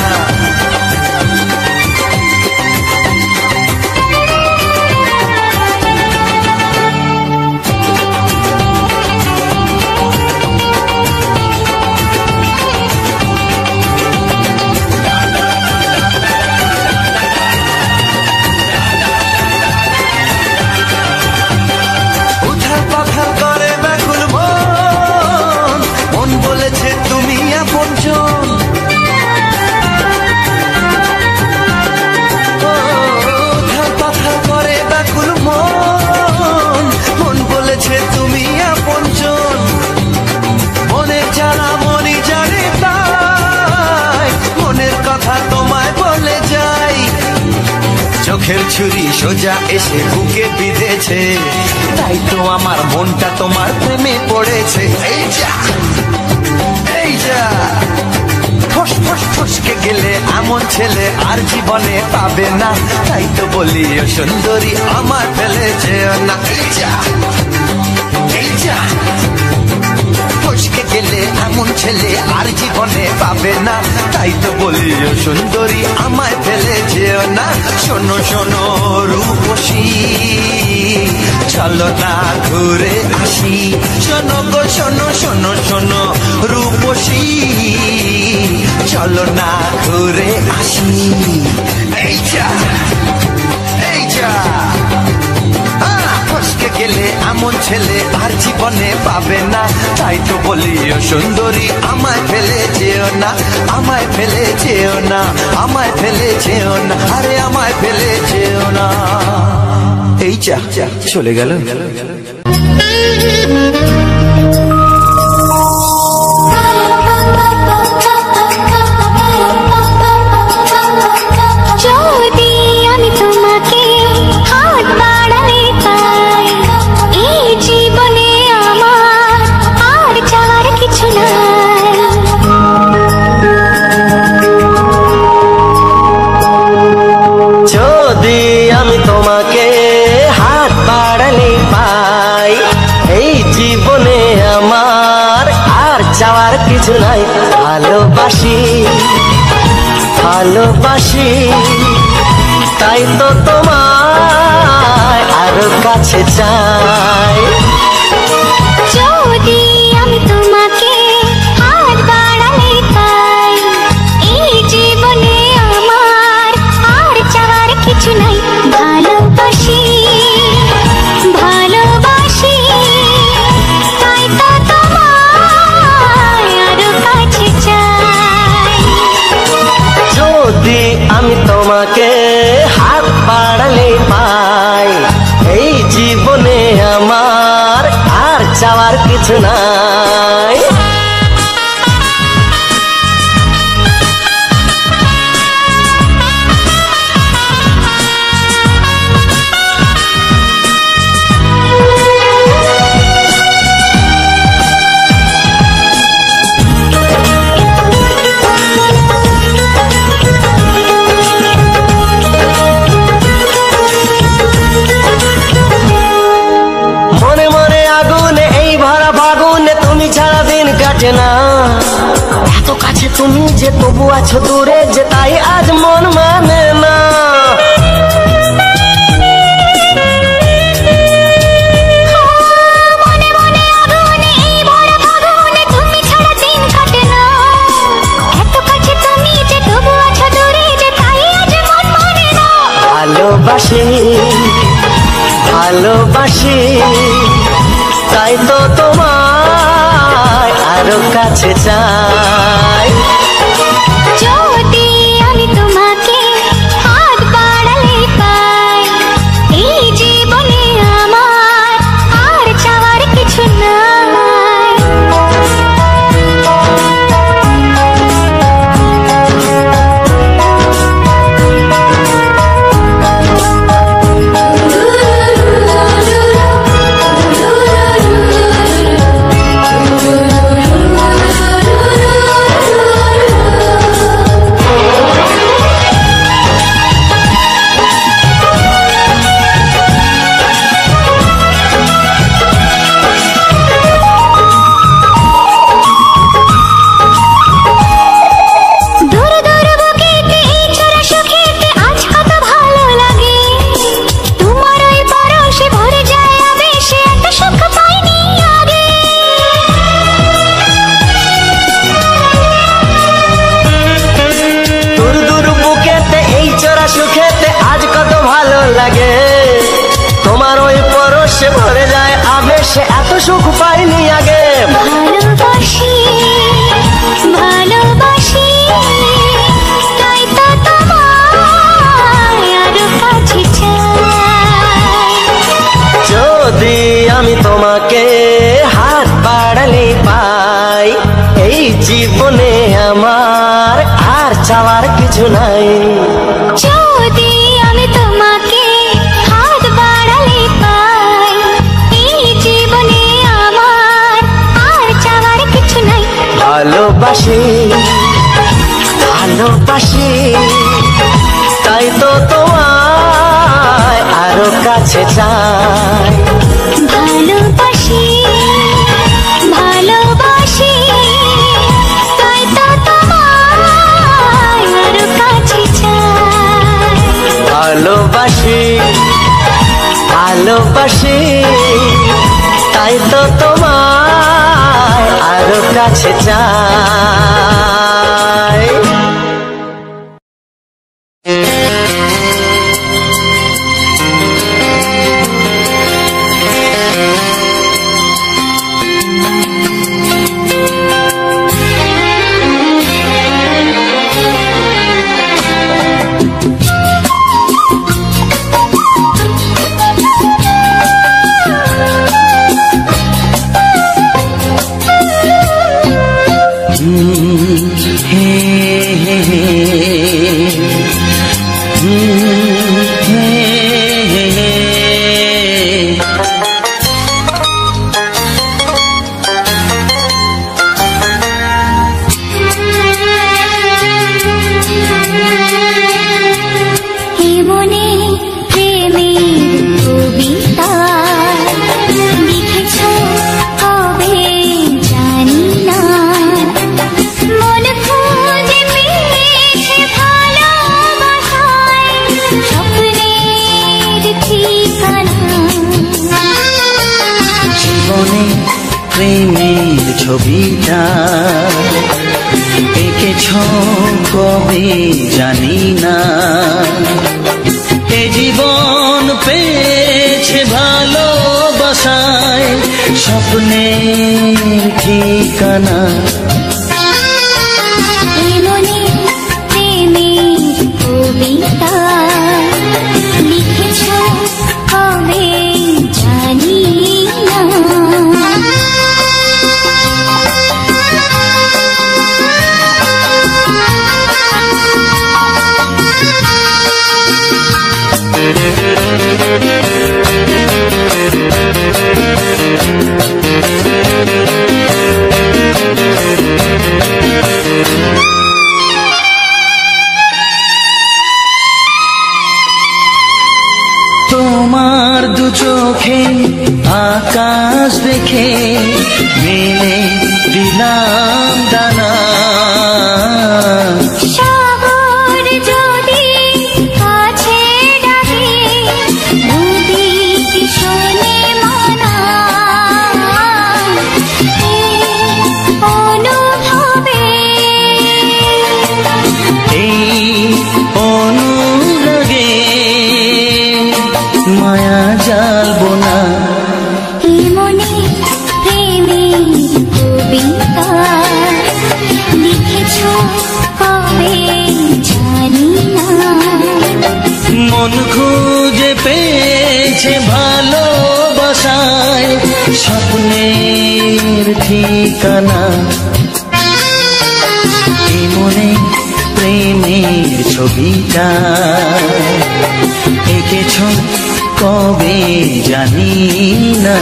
দুঃখের ছুরি সোজা এসে বুকে বিঁধেছে, তাই তো আমার মনটা তোমার প্রেমে পড়েছে। এই যা এই যা, ফস ফস ফসকে গেলে এমন ছেলে আর জীবনে পাবে না, তাই তো বলি ও সুন্দরী আমার ফেলে যেও না। এই যা এই যা, ফসকে গেলে এমন ছেলে আর জীবনে পাবে না, তাই তো বলি ও সুন্দরী আমায় ফেলে যেও না। শোনো শোনো রূপসী, চলো না ঘুরে আসি, শোনো গো শোনো শোনো শোনো রূপসী, চলো না ঘুরে আসি। এই যা এই যা, ফসকে গেলে এমন ছেলে আর জীবনে পাবে না, তাই তো বলি ও সুন্দরী আমায় ফেলে যেও না, আমায় ফেলে যেও না, আমায় ফেলে যেও না, আরে আমায় ফেলে যেও না। এই যা চলে গেল। যদি আমি তোমাকে হাত বাড়ালে পাই, এই জীবনে আমার আর চাওয়ার কিছু নাই। যদি আমি তোমাকে হাত বাড়ালে পাই, এই জীবনে আমার আর চাওয়ার কিছু নাই। ভালোবাসি ভালোবাসি, তাই তো তোমায় আরো কাছে চাই। যদি আমি তোমাকে হাত বাড়ালে পাই, এই জীবনে আমার আর চাওয়ার কিছু নাই। ভালোবাসি ভালোবাসি, তাই তো তোমায় আরো কাছে চাই। যদি আমি তোমাকে হাত বাড়ালে পাই, এই জীবনে আমার আর চাওয়ার কিছু নাই। মনে মনে আগুনে এই ভরা ফাগুনে তুমি ছাড়া দিন কাটে না, এত কাছে তুমি যে তবু আছো দূরে যে, তাই আজ মন মানে না। মনে মনে আগুনে এই ভরা ফাগুনে তুমি ছাড়া দিন কাটে না, এত কাছে তুমি যে তবু আছো দূরে যে, তাই আজ মন মানে না। ভালোবাসি ভালোবাসি, তাই তো তোমায় আরো কাছে চাই। যদি আমি তোমাকে হাত বাড়ালে পাই, এই জীবনে আমার আর চাওয়ার কিছু নাই। লাগে, তোমার ওই পরশে ভরে যায় আবেশে, এত সুখ পাইনি আগে। ভালোবাসি ভালোবাসি, তাই তো তোমায় আরো কাছে চাই। যদি আমি তোমাকে হাত বাড়ালে পাই, এই জীবনে আমার আর চাওয়ার কিছু নাই। যদি আমি তোমাকে ভালোবাসি ভালোবাসি তাই তো তোমায় আরো কাছে চাই ভালোবাসি ভালোবাসি তাই তো তোমায় আরো কাছে চাই ভালোবাসি ভালোবাসি তাই তো তোমায় আরো কাছে চাই প্রেমের ছবিটা এঁকেছ কবে জানি না এ জীবন পেয়েছে ভালোবাসায় স্বপ্নের ঠিকানা প্রেমের কবিতা লিখেছ কবে জানি না তোমার দু চোখে আকাশ দেখে মেলে দিলাম দানা সাগর যদি কাছে ডাকে নদী কি শোনে মানা অনুভবে এই অনুরাগে মায়া জালবো না মনে প্রেমের কবিতা লিখেছ কবে জানি না মন খুঁজে পেয়েছে ভালোবাসায় স্বপ্নের ঠিকানা এই মনে প্রেমের ছবিটা এঁকেছ কবে জানি না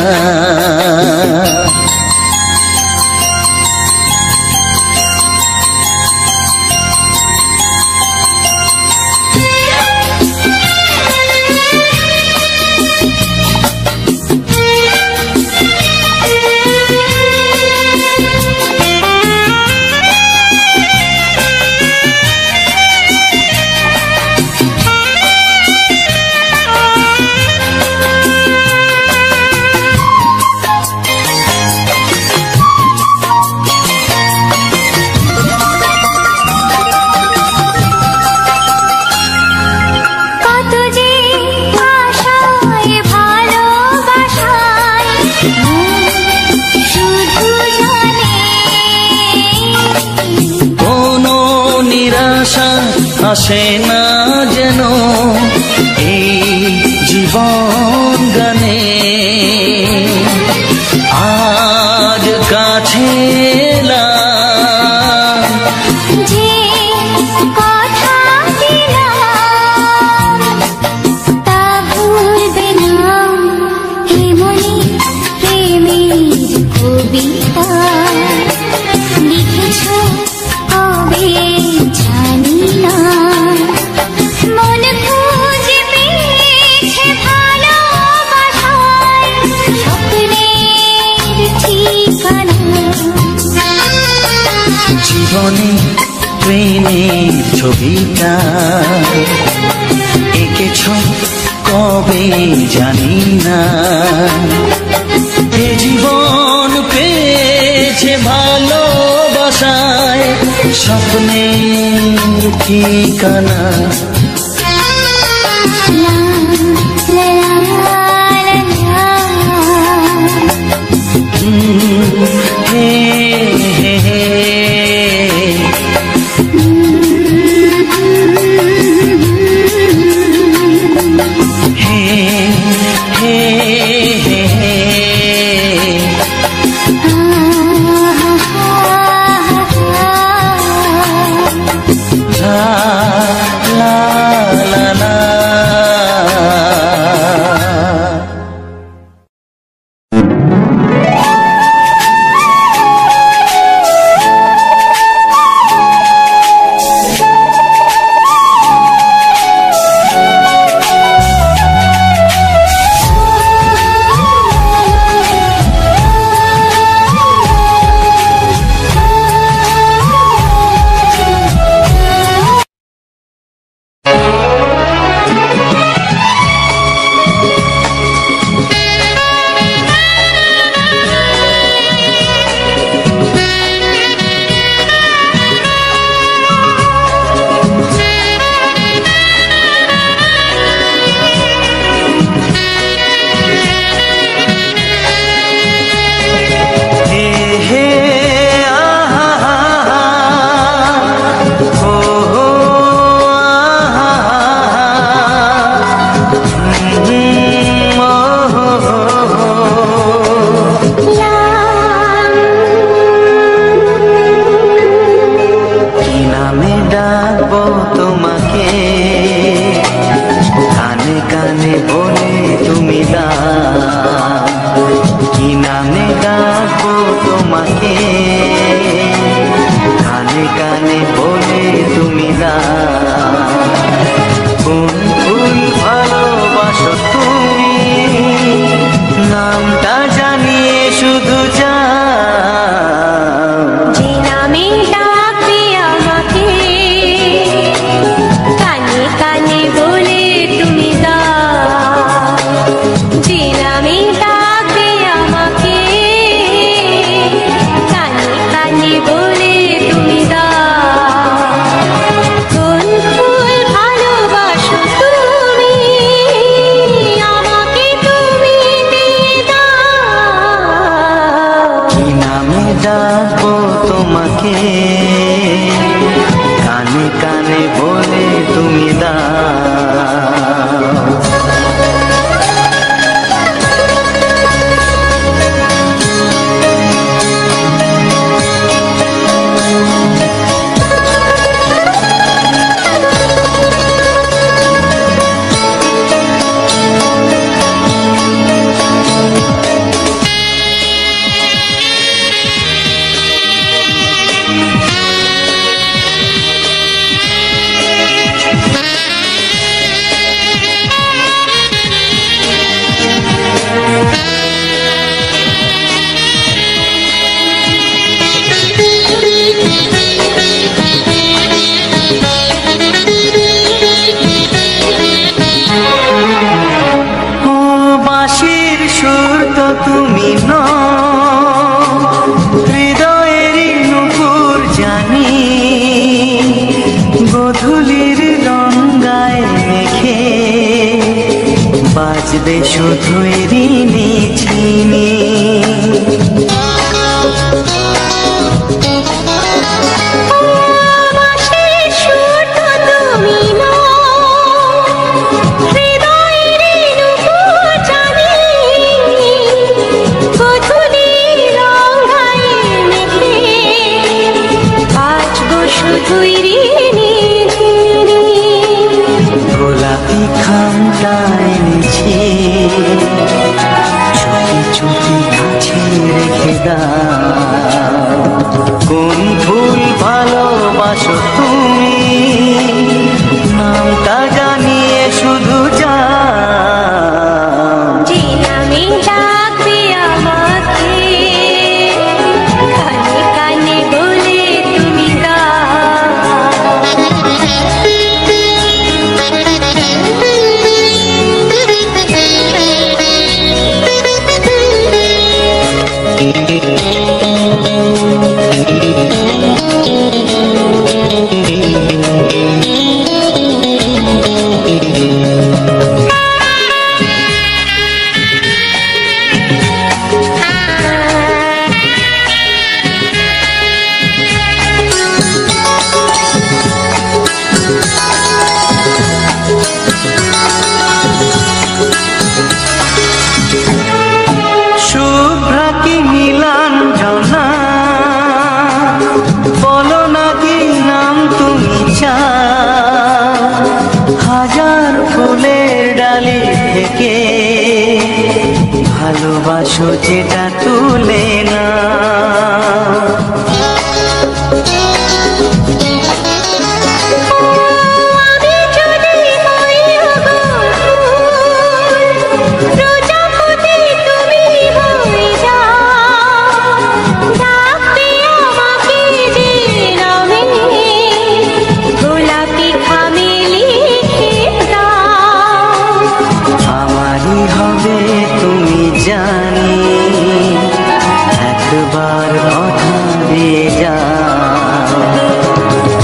আসে না যেন এই জীবন গানে আজ কাছে যে কথা দিলাম তা ভুলবে না হে মনে প্রেমের কবিতা লিখেছ ছবিটা এঁকেছ কবে জানি না, এ জীবন পেয়েছে ভালোবাসায় স্বপ্নের ঠিকানা। পিয়ালি থেকে ভালোবাসো যেটা তুলে না। জানি একবার কথা দিয়ে যাও,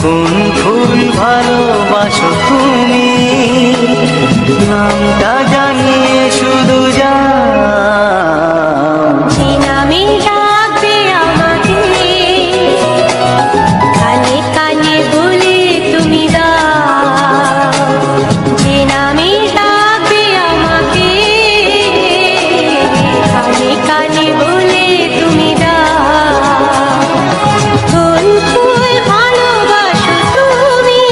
কোন ফুল ভালোবাসো তুমি নামটা জানিয়ে শুধু যাও। যে নামে ডাকবে আমাকে কানে কানে বলে তুমি দাও, যে নামে ডাকবে আমাকে কানে কানে বলে তুমি দাও। কোন ফুল ভালোবাসো তুমি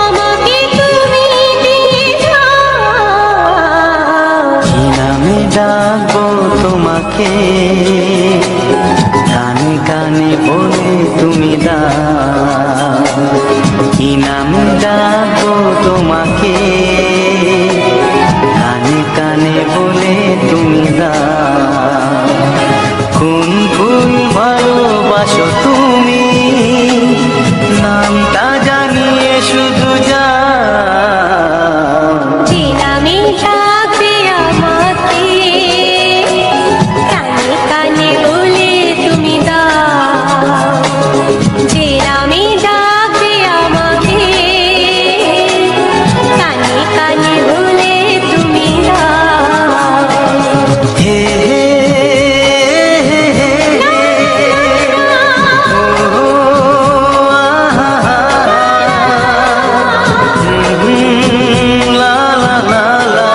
আমাকে তুমি দিয়ে যাও। কি নামে ডাকবো তোমাকে কানে কানে বলে তুমি দাও। কি নামে ডাকবো তোমাকে কানে কানে বলে তুমি দাও। কোন ফুল ভালোবাসো তুমি নামটা জানিয়ে শুধু যাও। যে নামে ডাকবে আমাকে কানে কানে বলে তুমি দাও, যে নামে ডাকবে আমাকে কানে কানে বলে তুমি দাও। হে হে হে হে হে ও আহা লা লা লা লা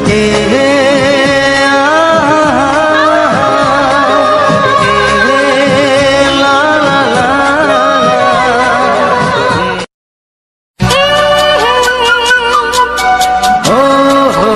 হে হে লা লা লা ও হো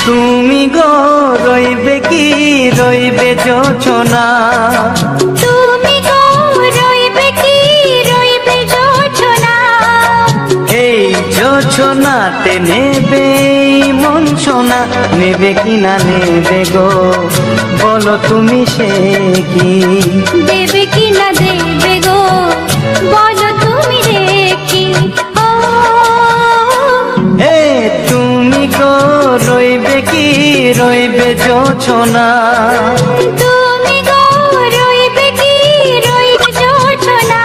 তুমি গো রইবে কি রইবে যোচনা, তুমি গো রইবে কি রইবে যোচনা, এই যোচনাতে নেবে মন সোনা, নেবে কি না নেবে গো বলো তুমি সে কি। দেবে কি না দেবে গো বলো তুমি রেখি। ও হে তুমি গো রইবে কি রইবে যোচনা, তুমি গো রইবে কি রইবে যোচনা।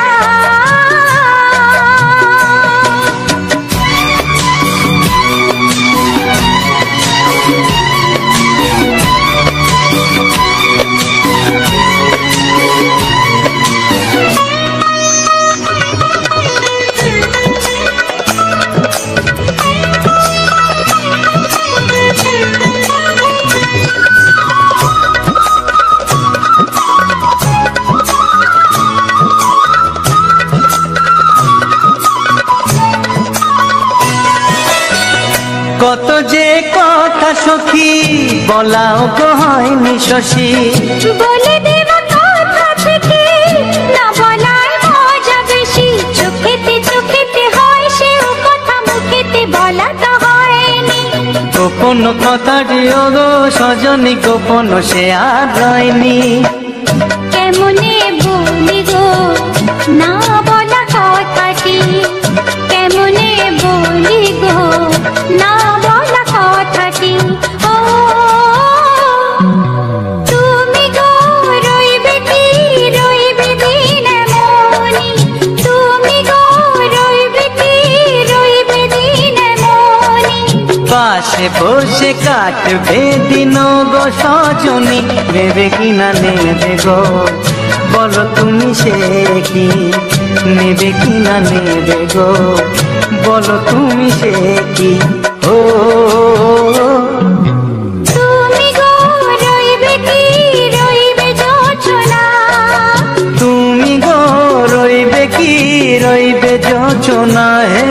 কত যে কথা সখী বলাও গো হয়নি শশী, বলে দেব কথা থেকে না বলার মজা বেশি। চোখেতে চোখেতে হয় সেও কথা মুখেতে বলা তো হয়নি। গোপন কথাটি ও গো সজনী গোপন সে আর রয়নি। কেমনে বলি গো না বলা কথাটি, কেমনে বলি গো না বলা কথাটি। ও তুমি গো বসে কাটবে দিন গো সজনী, নেবে কিনা নেবে গো বলো তুমি সে কি, নেবে কিনা নেবে গো বলো তুমি সে কি। ও তুমি গো রইবে কি রইবে যোচনা, তুমি গো রইবে কি রইবে যোচনা হে।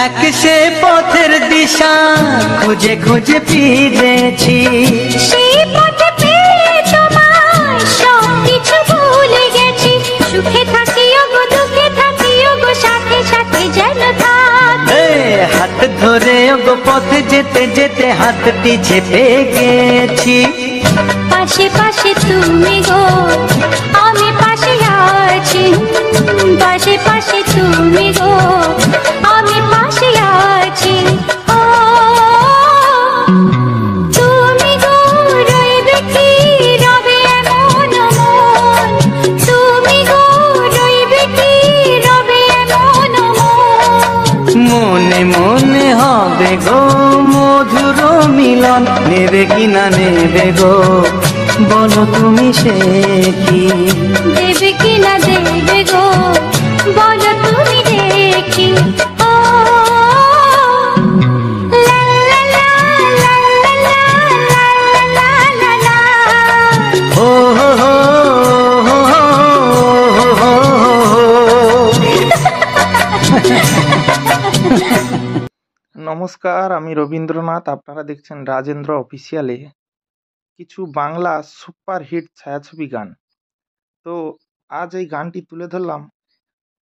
এক সে পথের দিশা খুঁজে খুঁজে ফিরেছি, সেই পথে পেয়ে তোমায় সব কিছু ভুলে গেছি। সুখে থাকিও গো দুঃখে থাকিও গো সাথে সাথে যেন থাক। এ হাত ধরে গো পথে যেতে যেতে হাতটি চেপে গেছি। পাশে পাশে তুমি গো আমি পাশে আছি, পাশে পাশে তুমি গো আমি পাশে আছি। ও তুমি গো রইবে কি রবে এমন মন, তুমি গো রইবে কি রবে এমন মন। মনে মনে হবে গো মধুর মিলন, নেবে কিনা নেবে গো বলো তুমি সে কি, দেবে কিনা দেবে গো বলো তুমি দেখি। ও লা লা লা লা লা লা লা লা লা। ও হো হো হো হো হো হো। নমস্কার, আমি রবীন্দ্রনাথ। আপনারা দেখছেন রাজেন্দ্র অফিসিয়ালে কিছু বাংলা সুপার হিট ছায়াছবি গান। তো আজ এই গানটি তুলে ধরলাম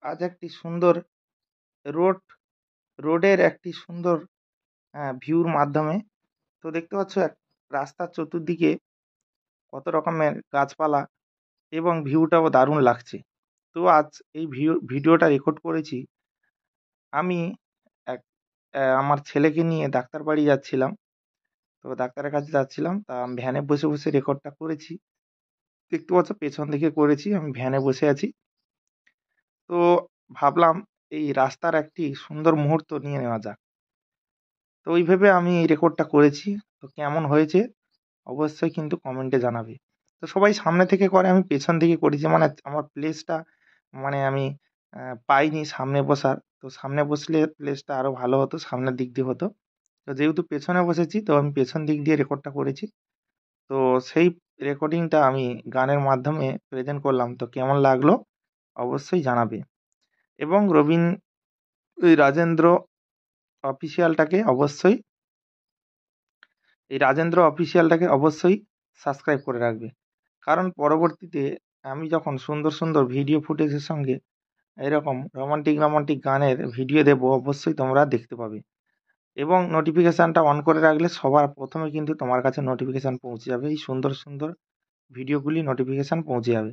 আজ একটি সুন্দর রোডের একটি সুন্দর ভিউর মাধ্যমে। তো দেখতে পাচ্ছ এক রাস্তার চতুর্দিকে কত রকমের গাছপালা এবং ভিউটাও দারুণ লাগছে। তো আজ এই ভিডিওটা রেকর্ড করেছি আমি আমার ছেলেকে নিয়ে ডাক্তার বাড়ি যাচ্ছিলাম। তো ডাক্তারের কাছে যাচ্ছিলাম, তা আমি ভ্যানে বসে বসে রেকর্ডটা করেছি। দেখতে পাচ্ছ পেছন দিকে করেছি, আমি ভ্যানে বসে আছি। তো ভাবলাম এই রাস্তার একটি সুন্দর মুহূর্ত নিয়ে নেওয়া যাক। তো ওই ভেবে আমি এই রেকর্ডটা করেছি। তো কেমন হয়েছে অবশ্যই কিন্তু কমেন্টে জানাবে। তো সবাই সামনে থেকে করে, আমি পেছন দিকে করেছি, মানে আমার প্লেসটা মানে আমি পাইনি সামনে বসার। তো সামনে বসলে প্লেসটা আরও ভালো হতো, সামনের দিক দিয়ে হতো। তো যেহেতু পেছনে বসেছি তো আমি পেছন দিক দিয়ে রেকর্ডটা করেছি। তো সেই রেকর্ডিংটা আমি গানের মাধ্যমে প্রেজেন্ট করলাম। তো কেমন লাগলো অবশ্যই জানাবে এবং রাজেন্দ্র অফিসিয়ালটাকে অবশ্যই সাবস্ক্রাইব করে রাখবে, কারণ পরবর্তীতে আমি যখন সুন্দর সুন্দর ভিডিও ফুটেজের সঙ্গে এরকম রোমান্টিক গানের ভিডিও দেব অবশ্যই তোমরা দেখতে পাবে এবং নোটিফিকেশানটা অন করে রাখলে সবার প্রথমে কিন্তু তোমার কাছে নোটিফিকেশান পৌঁছে যাবে, এই সুন্দর সুন্দর ভিডিওগুলি নোটিফিকেশান পৌঁছে যাবে।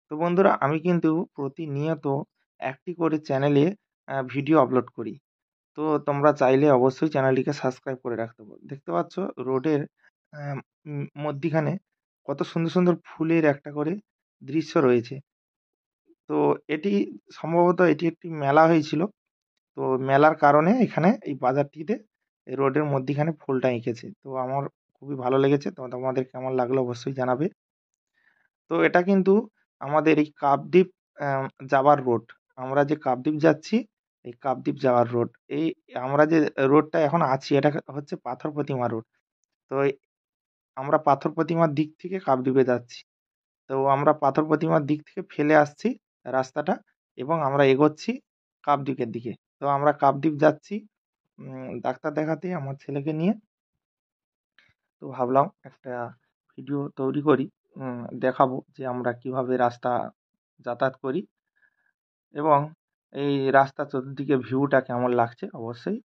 তো বন্ধুরা, আমি কিন্তু প্রতিনিয়ত একটি করে চ্যানেলে ভিডিও আপলোড করি। তো তোমরা চাইলে অবশ্যই চ্যানেলটিকে সাবস্ক্রাইব করে রাখতে পারো। দেখতে পাচ্ছ রোডের মধ্যিখানে কত সুন্দর সুন্দর ফুলের একটা করে দৃশ্য রয়েছে। তো এটি সম্ভবত একটি মেলা হয়েছিল। তো মেলার কারণে এখানে এই বাজারটিতে এই রোডের মধ্যিখানে ফুলটা এঁকেছে। তো আমার খুবই ভালো লেগেছে। তো তোমাদের কেমন লাগলো অবশ্যই জানাবে। তো এটা কিন্তু আমাদের এই কাকদ্বীপ যাওয়ার রোড। আমরা যে কাকদ্বীপ যাচ্ছি, এই কাকদ্বীপ যাওয়ার রোড। এই আমরা যে রোডটা এখন আছি এটা হচ্ছে পাথর প্রতিমা রোড। তো আমরা পাথর প্রতিমার দিক থেকে কাকদ্বীপে যাচ্ছি। তো আমরা পাথর প্রতিমার দিক থেকে ফেলে আসছি রাস্তাটা এবং আমরা এগোচ্ছি কাকদ্বীপের দিকে। তো আমরা কাকদ্বীপ যাচ্ছি ডাক্তার দেখাতে আমার ছেলেকে নিয়ে। তো ভাবলাম একটা ভিডিও তৈরি করি দেখাবো যে আমরা কিভাবে রাস্তা যাতায়াত করি এবং এই রাস্তা চতুর্দিকে ভিউটা কেমন লাগছে অবশ্যই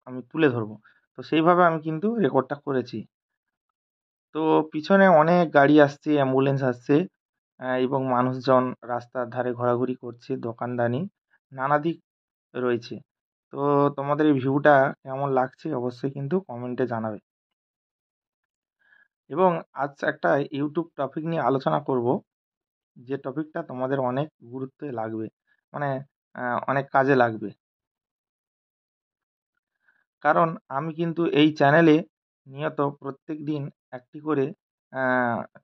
আমি তুলে ধরবো। তো সেইভাবে আমি কিন্তু রেকর্ডটা করেছি। তো পিছনে অনেক গাড়ি আসছে, অ্যাম্বুলেন্স আসছে এবং মানুষজন রাস্তার ধারে ঘোরাঘুরি করছে, দোকানদানি নানা দিক রয়েছে। তো তোমাদের এই ভিউটা কেমন লাগছে অবশ্যই কিন্তু কমেন্টে জানাবে। এবং আজ একটা ইউটিউব টপিক নিয়ে আলোচনা করব, যে টপিকটা তোমাদের অনেক গুরুত্বে লাগবে, মানে অনেক কাজে লাগবে। কারণ আমি কিন্তু এই চ্যানেলে নিয়ত প্রত্যেক দিন একটি করে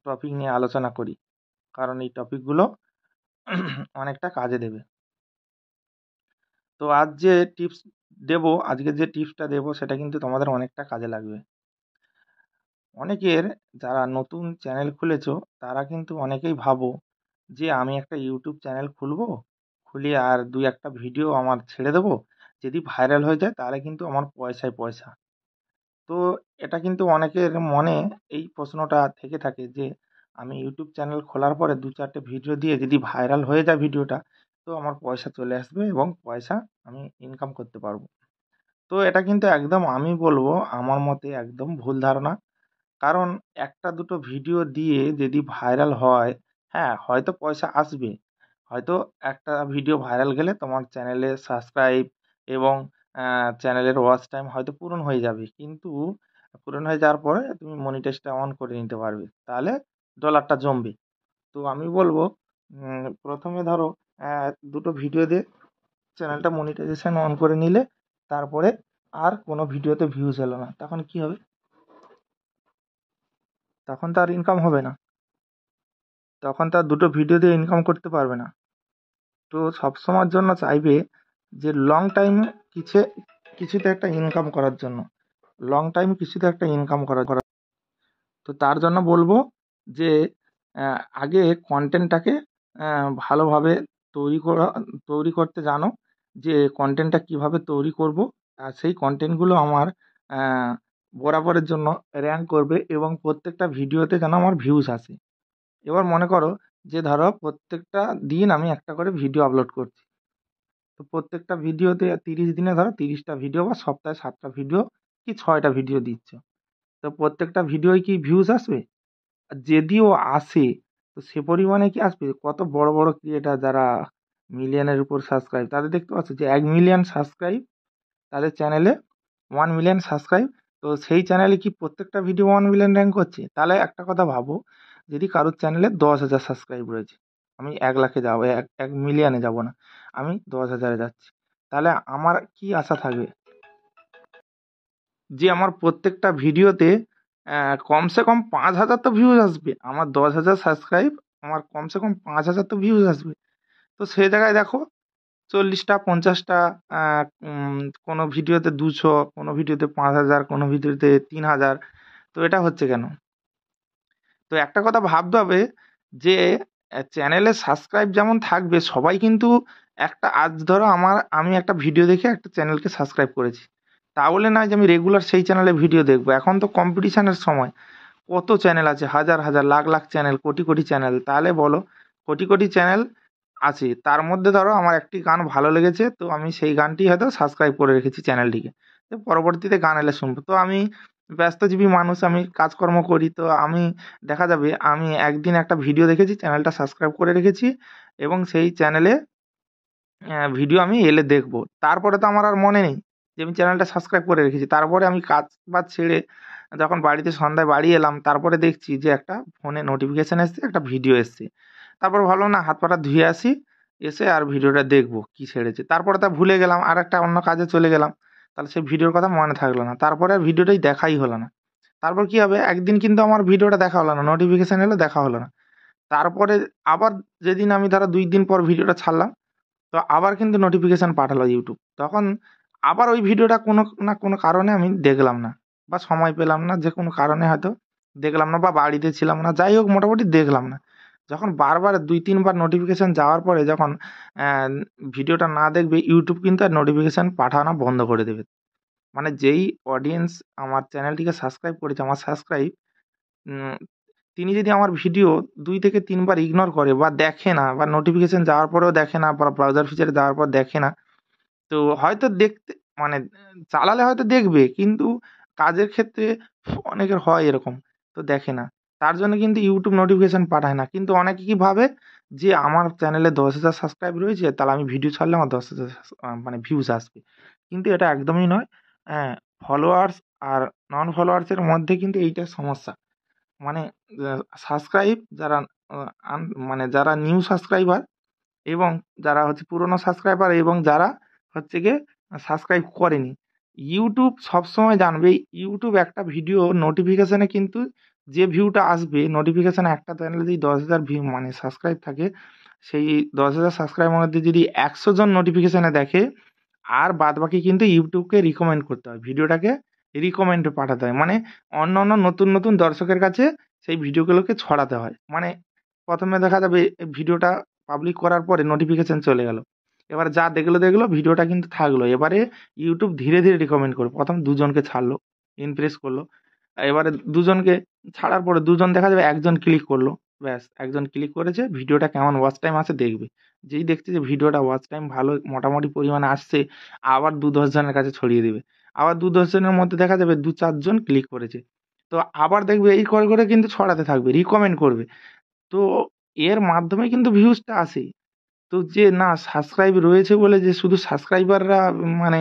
টপিক নিয়ে আলোচনা করি, কারণ এই টপিকগুলো অনেকটা কাজে দেবে। তো আজকে যে টিপসটা দেবো সেটা কিন্তু তোমাদের অনেকটা কাজে লাগবে। অনেকের যারা নতুন চ্যানেল খুলেছো তারা কিন্তু অনেকেই ভাবো যে আমি একটা ইউটিউব চ্যানেল খুলে আর 2-1টা ভিডিও আমার ছেড়ে দেবো, যদি ভাইরাল হয়ে যায় তাহলে কিন্তু আমার পয়সায় পয়সা। তো এটা কিন্তু অনেকের মনে এই প্রশ্নটা থেকে থাকে যে আমি ইউটিউব চ্যানেল খোলার পরে 2-4টে ভিডিও দিয়ে যদি ভাইরাল হয়ে যায় ভিডিওটা, তো আমার পয়সা চলে আসবে এবং পয়সা আমি ইনকাম করতে পারবো। তো এটা কিন্তু একদম আমি বলবো আমার মতে একদম ভুল ধারণা। কারণ 1-2টো ভিডিও দিয়ে যদি ভাইরাল হয়, হ্যাঁ হয়তো পয়সা আসবে, হয়তো একটা ভিডিও ভাইরাল গেলে তোমার চ্যানেলে সাবস্ক্রাইব এবং চ্যানেলের ওয়াচ টাইম হয়তো পূরণ হয়ে যাবে, কিন্তু পূরণ হয়ে যাওয়ার পরে তুমি মনিটাইজটা অন করে নিতে পারবে, তাহলে ডলারটা জমবে। তো আমি বলবো প্রথমে ধরো 2টো ভিডিও দিয়ে চ্যানেলটা মনিটাইজেশন অন করে নিলে, তারপরে আর কোনো ভিডিওতে ভিউজ এলো না, তখন কি হবে? তখন তো আর ইনকাম হবে না, তখন তো আর 2টো ভিডিও দিয়ে ইনকাম করতে পারবে না। তো সবসময়ের জন্য চাইবে যে লং টাইম কিছুতে একটা ইনকাম করার জন্য, তো তার জন্য বলবো যে আগে কন্টেন্টটাকে ভালোভাবে তৈরি করতে জানো, যে কন্টেন্টটা কিভাবে তৈরি করব, আর সেই কন্টেন্টগুলো আমার বরাবরের জন্য র্যাঙ্ক করবে এবং প্রত্যেকটা ভিডিওতে যেন আমার ভিউজ আসে। এবার মনে করো যে ধরো প্রত্যেকটা দিন আমি একটা করে ভিডিও আপলোড করছি, তো প্রত্যেকটা ভিডিওতে 30 দিনে ধরো 30টা ভিডিও বা সপ্তাহে 7টা ভিডিও কি 6টা ভিডিও দিচ্ছ, তো প্রত্যেকটা ভিডিওয় কি ভিউজ আসবে? আর যদিও আসে তো সে পরিমাণে কি আসবে? কত বড় বড় ক্রিয়েটার যারা মিলিয়নের উপর সাবস্ক্রাইব, তাদের দেখতে পাচ্ছ যে 1 মিলিয়ন সাবস্ক্রাইব, তাদের চ্যানেলে 1 মিলিয়ন সাবস্ক্রাইব, তো সেই চ্যানেলে কি প্রত্যেকটা ভিডিও 1 মিলিয়ন র্যাঙ্ক করছে? তাহলে একটা কথা ভাবো, যদি কারোর চ্যানেলে 10,000 সাবস্ক্রাইব রয়েছে, আমি 1 লাখে যাবো, 1 মিলিয়নে যাব না, আমি 10,000-এ যাচ্ছি, তাহলে আমার কি আশা থাকবে যে আমার প্রত্যেকটা ভিডিওতে কমসে কম 5,000 তো ভিউজ আসবে। আমার 10,000 সাবস্ক্রাইব, আমার কমসে কম 5,000 তো ভিউজ আসবে। তো সেই জায়গায় দেখো 40টা 50টা, কোনো ভিডিওতে 200, কোনো ভিডিওতে 5,000, কোনো ভিডিওতে 3,000, তো এটা হচ্ছে কেন? তো একটা কথা ভাবতে হবে যে চ্যানেলে সাবস্ক্রাইব যেমন থাকবে, সবাই কিন্তু আজ ধরো আমি একটা ভিডিও দেখে একটা চ্যানেলকে সাবস্ক্রাইব করেছি, তা বলে নয় যে আমি রেগুলার সেই চ্যানেলে ভিডিও দেখবো। এখন তো কম্পিটিশনের সময়, কত চ্যানেল আছে, হাজার হাজার লাখ লাখ চ্যানেল, কোটি কোটি চ্যানেল, তাহলে বলো কোটি কোটি চ্যানেল আছে, তার মধ্যে ধরো আমার একটি গান ভালো লেগেছে, তো আমি সেই গানটি হয়তো সাবস্ক্রাইব করে রেখেছি চ্যানেলটিকে, তো পরবর্তীতে গান এলে শুনবো। তো আমি ব্যস্তজীবী মানুষ, আমি কাজকর্ম করি, তো আমি দেখা যাবে আমি একদিন একটা ভিডিও দেখেছি, চ্যানেলটা সাবস্ক্রাইব করে রেখেছি এবং সেই চ্যানেলে ভিডিও আমি এলে দেখবো, তারপরে তো আমার আর মনে নেই যে আমি চ্যানেলটা সাবস্ক্রাইব করে রেখেছি। তারপরে আমি কাজ বাজ ছেড়ে যখন বাড়িতে সন্ধ্যায় বাড়ি এলাম, তারপরে দেখছি যে একটা ফোনে নোটিফিকেশান এসছে, একটা ভিডিও এসছে। তারপর ভাবলাম না, হাত পাটা ধুয়ে আসি, এসে আর ভিডিওটা দেখবো কি ছেড়েছে। তারপরে তা ভুলে গেলাম, আর একটা অন্য কাজে চলে গেলাম, তাহলে সেই ভিডিওর কথা মনে থাকলো না, তারপরে আর ভিডিওটাই দেখাই হলো না। তারপর কি হবে, একদিন কিন্তু আমার ভিডিওটা দেখা হলো না, নোটিফিকেশান এলো দেখা হলো না। তারপরে আবার যেদিন আমি ধরো 2 দিন পর ভিডিওটা ছাড়লাম, তো আবার কিন্তু নোটিফিকেশান পাঠালো ইউটিউব, তখন আবার ওই ভিডিওটা কোনো না কোনো কারণে আমি দেখলাম না, বা সময় পেলাম না, যে কোনো কারণে হয়তো দেখলাম না, বা বাড়িতে ছিলাম না, যাই হোক মোটামুটি দেখলাম না। যখন বারবার 2-3 বার নোটিফিকেশান যাওয়ার পরে যখন ভিডিওটা না দেখবে, ইউটিউব কিন্তু আর নোটিফিকেশান পাঠানো বন্ধ করে দেবে। মানে যেই অডিয়েন্স আমার চ্যানেলটিকে সাবস্ক্রাইব করেছে, আমার সাবস্ক্রাইব তিনি যদি আমার ভিডিও 2 থেকে 3 বার ইগনোর করে বা দেখে না বা নোটিফিকেশন যাওয়ার পরেও দেখে না বা ব্রাউজার ফিচারে যাওয়ার পর দেখে না, তো হয়তো দেখতে মানে চালালে হয়তো দেখবে, কিন্তু কাজের ক্ষেত্রে অনেকের হয় এরকম, তো দেখে না। তার জন্য কিন্তু YouTube নোটিফিকেশন পাঠায় না। কিন্তু অনেকে কি ভাবে যে আমার চ্যানেলে 10,000 সাবস্ক্রাইব রয়েছে, তাহলে আমি ভিডিও ছাড়লে আমার 10,000 মানে ভিউজ আসবে। কিন্তু এটা একদমই নয়। হ্যাঁ, ফলোয়ার্স আর নন ফলোয়ার্স এর মধ্যে কিন্তু এইটা সমস্যা। মানে সাবস্ক্রাইব যারা আ আন মানে যারা নিউ সাবস্ক্রাইবার এবং যারা হচ্ছে পুরনো সাবস্ক্রাইবার এবং যারা হচ্ছে গিয়ে সাবস্ক্রাইব করেনি। YouTube সবসময় জানবে YouTube একটা ভিডিও নোটিফিকেশনে কিন্তু যে ভিউটা আসবে নোটিফিকেশনে, একটা চ্যানেলে যদি 10,000 ভিউ মানে সাবস্ক্রাইব থাকে, সেই 10,000 সাবস্ক্রাইবের মধ্যে যদি 100 জন নোটিফিকেশনে দেখে, আর বাদবাকি কিন্তু YouTubeকে রিকমেন্ড করতে হয়। ভিডিওটাকে রিকমেন্ডে পাঠাতে হয়। মানে অন্যান্য নতুন দর্শকের কাছে সেই ভিডিওগুলোকে ছড়াতে হয়। মানে ১ম এ দেখা যাবে ভিডিওটা পাবলিক করার পরে নোটিফিকেশন চলে গেল। এবার যা দেখলো ভিডিওটা কিন্তু থাকলো। এবারে YouTube ধীরে রিকমেন্ড করবে। ১ম ২ জনকে ছাড়লো, ইমপ্রেস করলো। এবারে ২ জনকে ছাড়ার পরে ২ জন দেখা যাবে ১ জন ক্লিক করলো। ব্যাস ১ জন ক্লিক করেছে, ভিডিওটা কেমন ওয়াচ টাইম আছে দেখবে। যেই দেখছে যে ভিডিওটা ওয়াচ টাইম ভালো মোটামুটি পরিমাণে আসছে, আবার ২-১০ জনের কাছে ছড়িয়ে দিবে। আবার ২-১০ জনের মধ্যে দেখা যাবে ২-৪ জন ক্লিক করেছে। তো আবার দেখবে এই করে কিন্তু ছড়াতে থাকবে, রিকমেন্ড করবে। তো এর মাধ্যমে কিন্তু ভিউজটা আসে। তো যে না সাবস্ক্রাইব রয়েছে বলে যে শুধু সাবস্ক্রাইবাররা মানে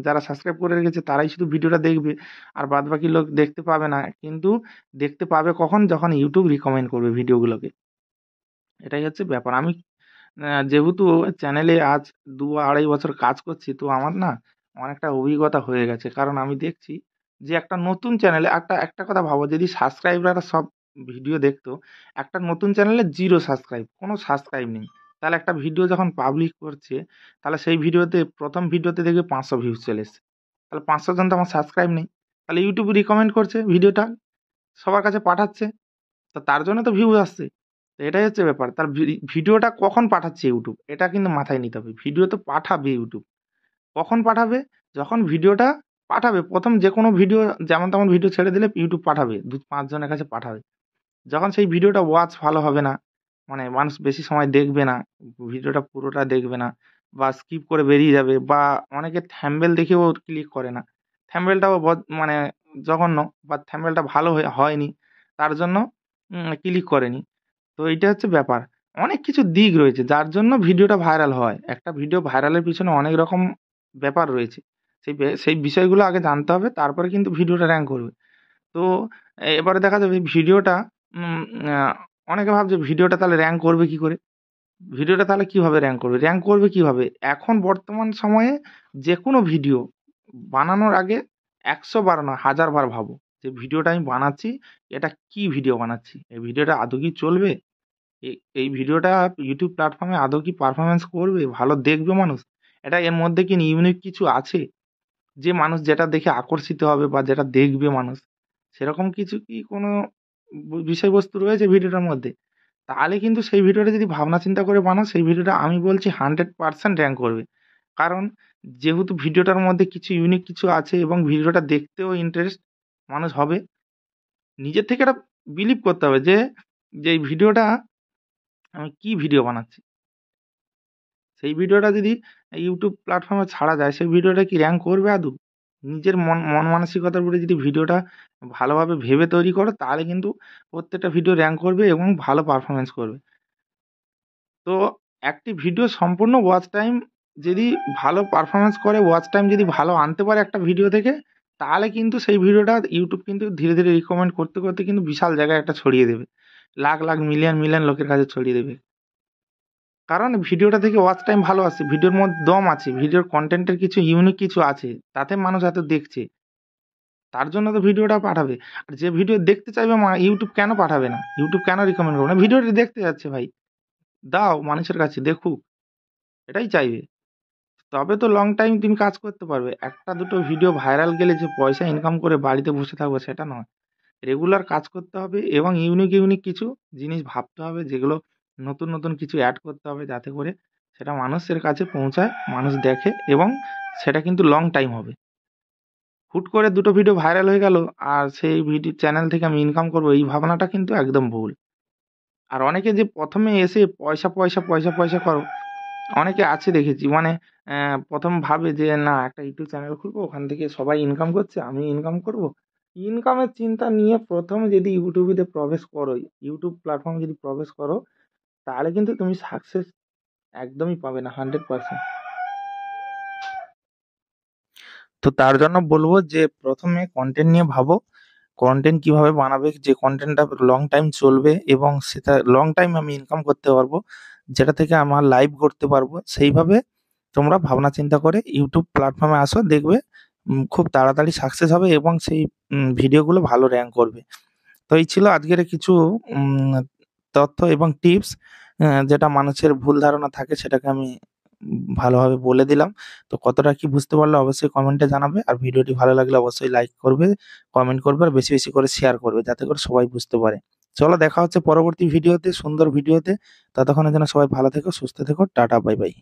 যারা সাবস্ক্রাইব করে রেখেছে তারাই শুধু ভিডিওটা দেখবে, আর বাদবাকি লোক দেখতে পাবে না। কিন্তু দেখতে পাবে কখন? যখন YouTube রিকমেন্ড করবে ভিডিওগুলোকে। এটাই হচ্ছে ব্যাপার। আমি যেহেতু চ্যানেলে আজ ২-২.৫ বছর কাজ করছি, তো আমার না অনেকটা অভিজ্ঞতা হয়ে গেছে। কারণ আমি দেখছি যে একটা নতুন চ্যানেলে একটা কথা ভাবো, যদি সাবস্ক্রাইবাররা সব ভিডিও দেখতো, একটা নতুন চ্যানেলে 0 সাবস্ক্রাইব, কোনো সাবস্ক্রাইব নেই। তাহলে একটা ভিডিও যখন পাবলিক করছে, তাহলে সেই ভিডিওতে ১ম ভিডিওতে দেখবে ৫০০ ভিউজ চলে এসছে। তাহলে ৫০০ জন তো আমার সাবস্ক্রাইব নেই। তাহলে YouTube রিকমেন্ড করছে ভিডিওটা, সবার কাছে পাঠাচ্ছে। তো তার জন্য তো ভিউজ আসছে। তো এটাই হচ্ছে ব্যাপার। তার ভিডিওটা কখন পাঠাচ্ছে YouTube, এটা কিন্তু মাথায় নিতে হবে। ভিডিও তো পাঠাবে YouTube। কখন পাঠাবে? যখন ভিডিওটা পাঠাবে। ১ম যেকোনো ভিডিও যেমন তেমন ভিডিও ছেড়ে দিলে YouTube পাঠাবে। ২-৫ জনের কাছে পাঠাবে। যখন সেই ভিডিওটা ওয়াচ ভালো হবে না, মানে মানুষ বেশি সময় দেখবে না, ভিডিওটা পুরোটা দেখবে না বা স্কিপ করে বেরিয়ে যাবে, বা অনেকে থাম্বনেল দেখেও ক্লিক করে না। থাম্বনেলটাও মানে জঘন্য, বা থাম্বনেলটা ভালো হয়নি, তার জন্য ক্লিক করেনি। তো এইটা হচ্ছে ব্যাপার। অনেক কিছু দিক রয়েছে যার জন্য ভিডিওটা ভাইরাল হয়। একটা ভিডিও ভাইরালের পিছনে অনেক রকম ব্যাপার রয়েছে। সেই বিষয়গুলো আগে জানতে হবে, তারপরে কিন্তু ভিডিওটা র‍্যাংক করবে। তো এবারে দেখা যাবে ভিডিওটা উম আ অনেকে ভাবছে ভিডিওটা তাহলে র‍্যাংক করবে কি করে? ভিডিওটা তাহলে কিভাবে র‍্যাংক করবে? র‍্যাংক করবে কিভাবে? এখন বর্তমান সময়ে যেকোনো ভিডিও বানানোর আগে ১০০ বার না ১০০০ বার ভাবো যে ভিডিওটা আমি বানাচ্ছি, এটা কি ভিডিও বানাচ্ছি? এই ভিডিওটা আদৌ কি চলবে? এই ভিডিওটা YouTube প্ল্যাটফর্মে আদৌ কি পারফরম্যান্স করবে? ভালো দেখবে মানুষ? এর মধ্যে কি ইউনিক কিছু আছে? যে মানুষ যেটা দেখে আকর্ষিত হবে বা যেটা দেখবে মানুষ, সেরকম কিছু কি কোনো বিষয়বস্তু রয়েছে ভিডিওটার মধ্যে? তাহলে কিন্তু সেই ভিডিওটা যদি ভাবনা চিন্তা করে বানাও, সেই ভিডিওটা আমি বলছি 100% র‍্যাংক করবে। কারণ যেহেতু ভিডিওটার মধ্যে কিছু ইউনিক কিছু আছে এবং ভিডিওটা দেখতেও ইন্টারেস্ট মানুষ হবে। নিজের থেকে এটা বিলিভ করতে হবে যে, এই ভিডিওটা আমি কি ভিডিও বানাচ্ছি? সেই ভিডিওটা যদি YouTube প্ল্যাটফর্মে ছাড়া যায়, সেই ভিডিওটা কি র‍্যাংক করবে আদৌ? নিজের মন মানসিকতার উপরে যদি ভিডিওটা ভালোভাবে ভেবে তৈরি করো, তাহলে কিন্তু প্রত্যেকটা ভিডিও র‍্যাংক করবে এবং ভালো পারফরম্যান্স করবে। তো একটি ভিডিও সম্পূর্ণ ওয়াচ টাইম যদি ভালো পারফরম্যান্স করে, ওয়াচ টাইম যদি ভালো আনতে পারে একটা ভিডিও থেকে, তাহলে কিন্তু সেই ভিডিওটা YouTube কিন্তু ধীরে রিকমেন্ড করতে কিন্তু বিশাল জায়গায় একটা ছড়িয়ে দেবে। লাখ, মিলিয়ন লোকের কাছে ছড়িয়ে দেবে। কারণ ভিডিওটা থেকে ওয়াচ টাইম ভালো আসছে, ভিডিওর মধ্যে দম আছে, ভিডিওর কনটেন্টের কিছু ইউনিক কিছু আছে, তাতে মানুষ এত দেখছে। তার জন্য তো ভিডিওটা পাঠাবে। আর যে ভিডিও দেখতে চাইবে YouTube কেন পাঠাবে না? YouTube কেন রিকমেন্ড করবে না? ভিডিওটা দেখতে যাচ্ছে ভাই। দাও মানুষের কাছে দেখুক, এটাই চাইবে। তবে তো লং টাইম তুমি কাজ করতে পারবে। ১টা ২টো ভিডিও ভাইরাল গেলে যে পয়সা ইনকাম করে বাড়িতে বসে থাকবো সেটা নয়। রেগুলার কাজ করতে হবে এবং ইউনিক কিছু জিনিস ভাবতে হবে, যেগুলো নতুন কিছু এড করতে হবে, যাতে করে সেটা মানুষের কাছে পৌঁছায়, মানুষ দেখে এবং সেটা কিন্তু লং টাইম হবে। হুট করে দুটো ভিডিও ভাইরাল হয়ে গেল আর সেই ভিডিও চ্যানেল থেকে আমি ইনকাম করবো, এই ভাবনাটা কিন্তু একদম ভুল। আর অনেকে যে প্রথমে এসে পয়সা পয়সা পয়সা পয়সা করো, অনেকে আছে দেখেছি, মানে প্রথম ভাবে যে না একটা ইউটিউব চ্যানেল খুলবো, ওখান থেকে সবাই ইনকাম করছে, আমি ইনকাম করব। ইনকামের চিন্তা নিয়ে প্রথমে যদি ইউটিউবে প্রবেশ করো, ইউটিউব প্ল্যাটফর্মে যদি প্রবেশ করো, তাহলে কিন্তু তুমি সাকসেস একদমই পাবে না 100%। তো তার জন্য বলবো যে প্রথমে কন্টেন্ট নিয়ে ভাবো, কন্টেন্ট কিভাবে বানাবে যে কন্টেন্টটা লং টাইম চলবে এবং সেটা লং টাইম আমি ইনকাম করতে পারবো, যেটা থেকে আমার লাইভ করতে পারবো, সেইভাবে তোমরা ভাবনা চিন্তা করে ইউটিউব প্ল্যাটফর্মে আসো, দেখবে খুব তাড়াতাড়ি সাকসেস হবে এবং সেই ভিডিওগুলো ভালো র্যাঙ্ক করবে। তো এই ছিল আজকের কিছু তথ্য এবং টিপস, যেটা মানুষের ভুল ধারণা থাকে সেটাকে আমি ভালোভাবে বলে দিলাম। তো কতটা কি বুঝতে পারলে অবশ্যই কমেন্টে জানাবে। আর ভিডিওটি ভালো লাগলে অবশ্যই লাইক করবে, কমেন্ট করবে আর বেশি বেশি করে শেয়ার করবে, যাতে করে সবাই বুঝতে পারে। চলো দেখা হচ্ছে পরবর্তী ভিডিওতে, সুন্দর ভিডিওতে। ততক্ষণের জন্য সবাই ভালো থেকো, সুস্থ থেকো। Tata, bye bye.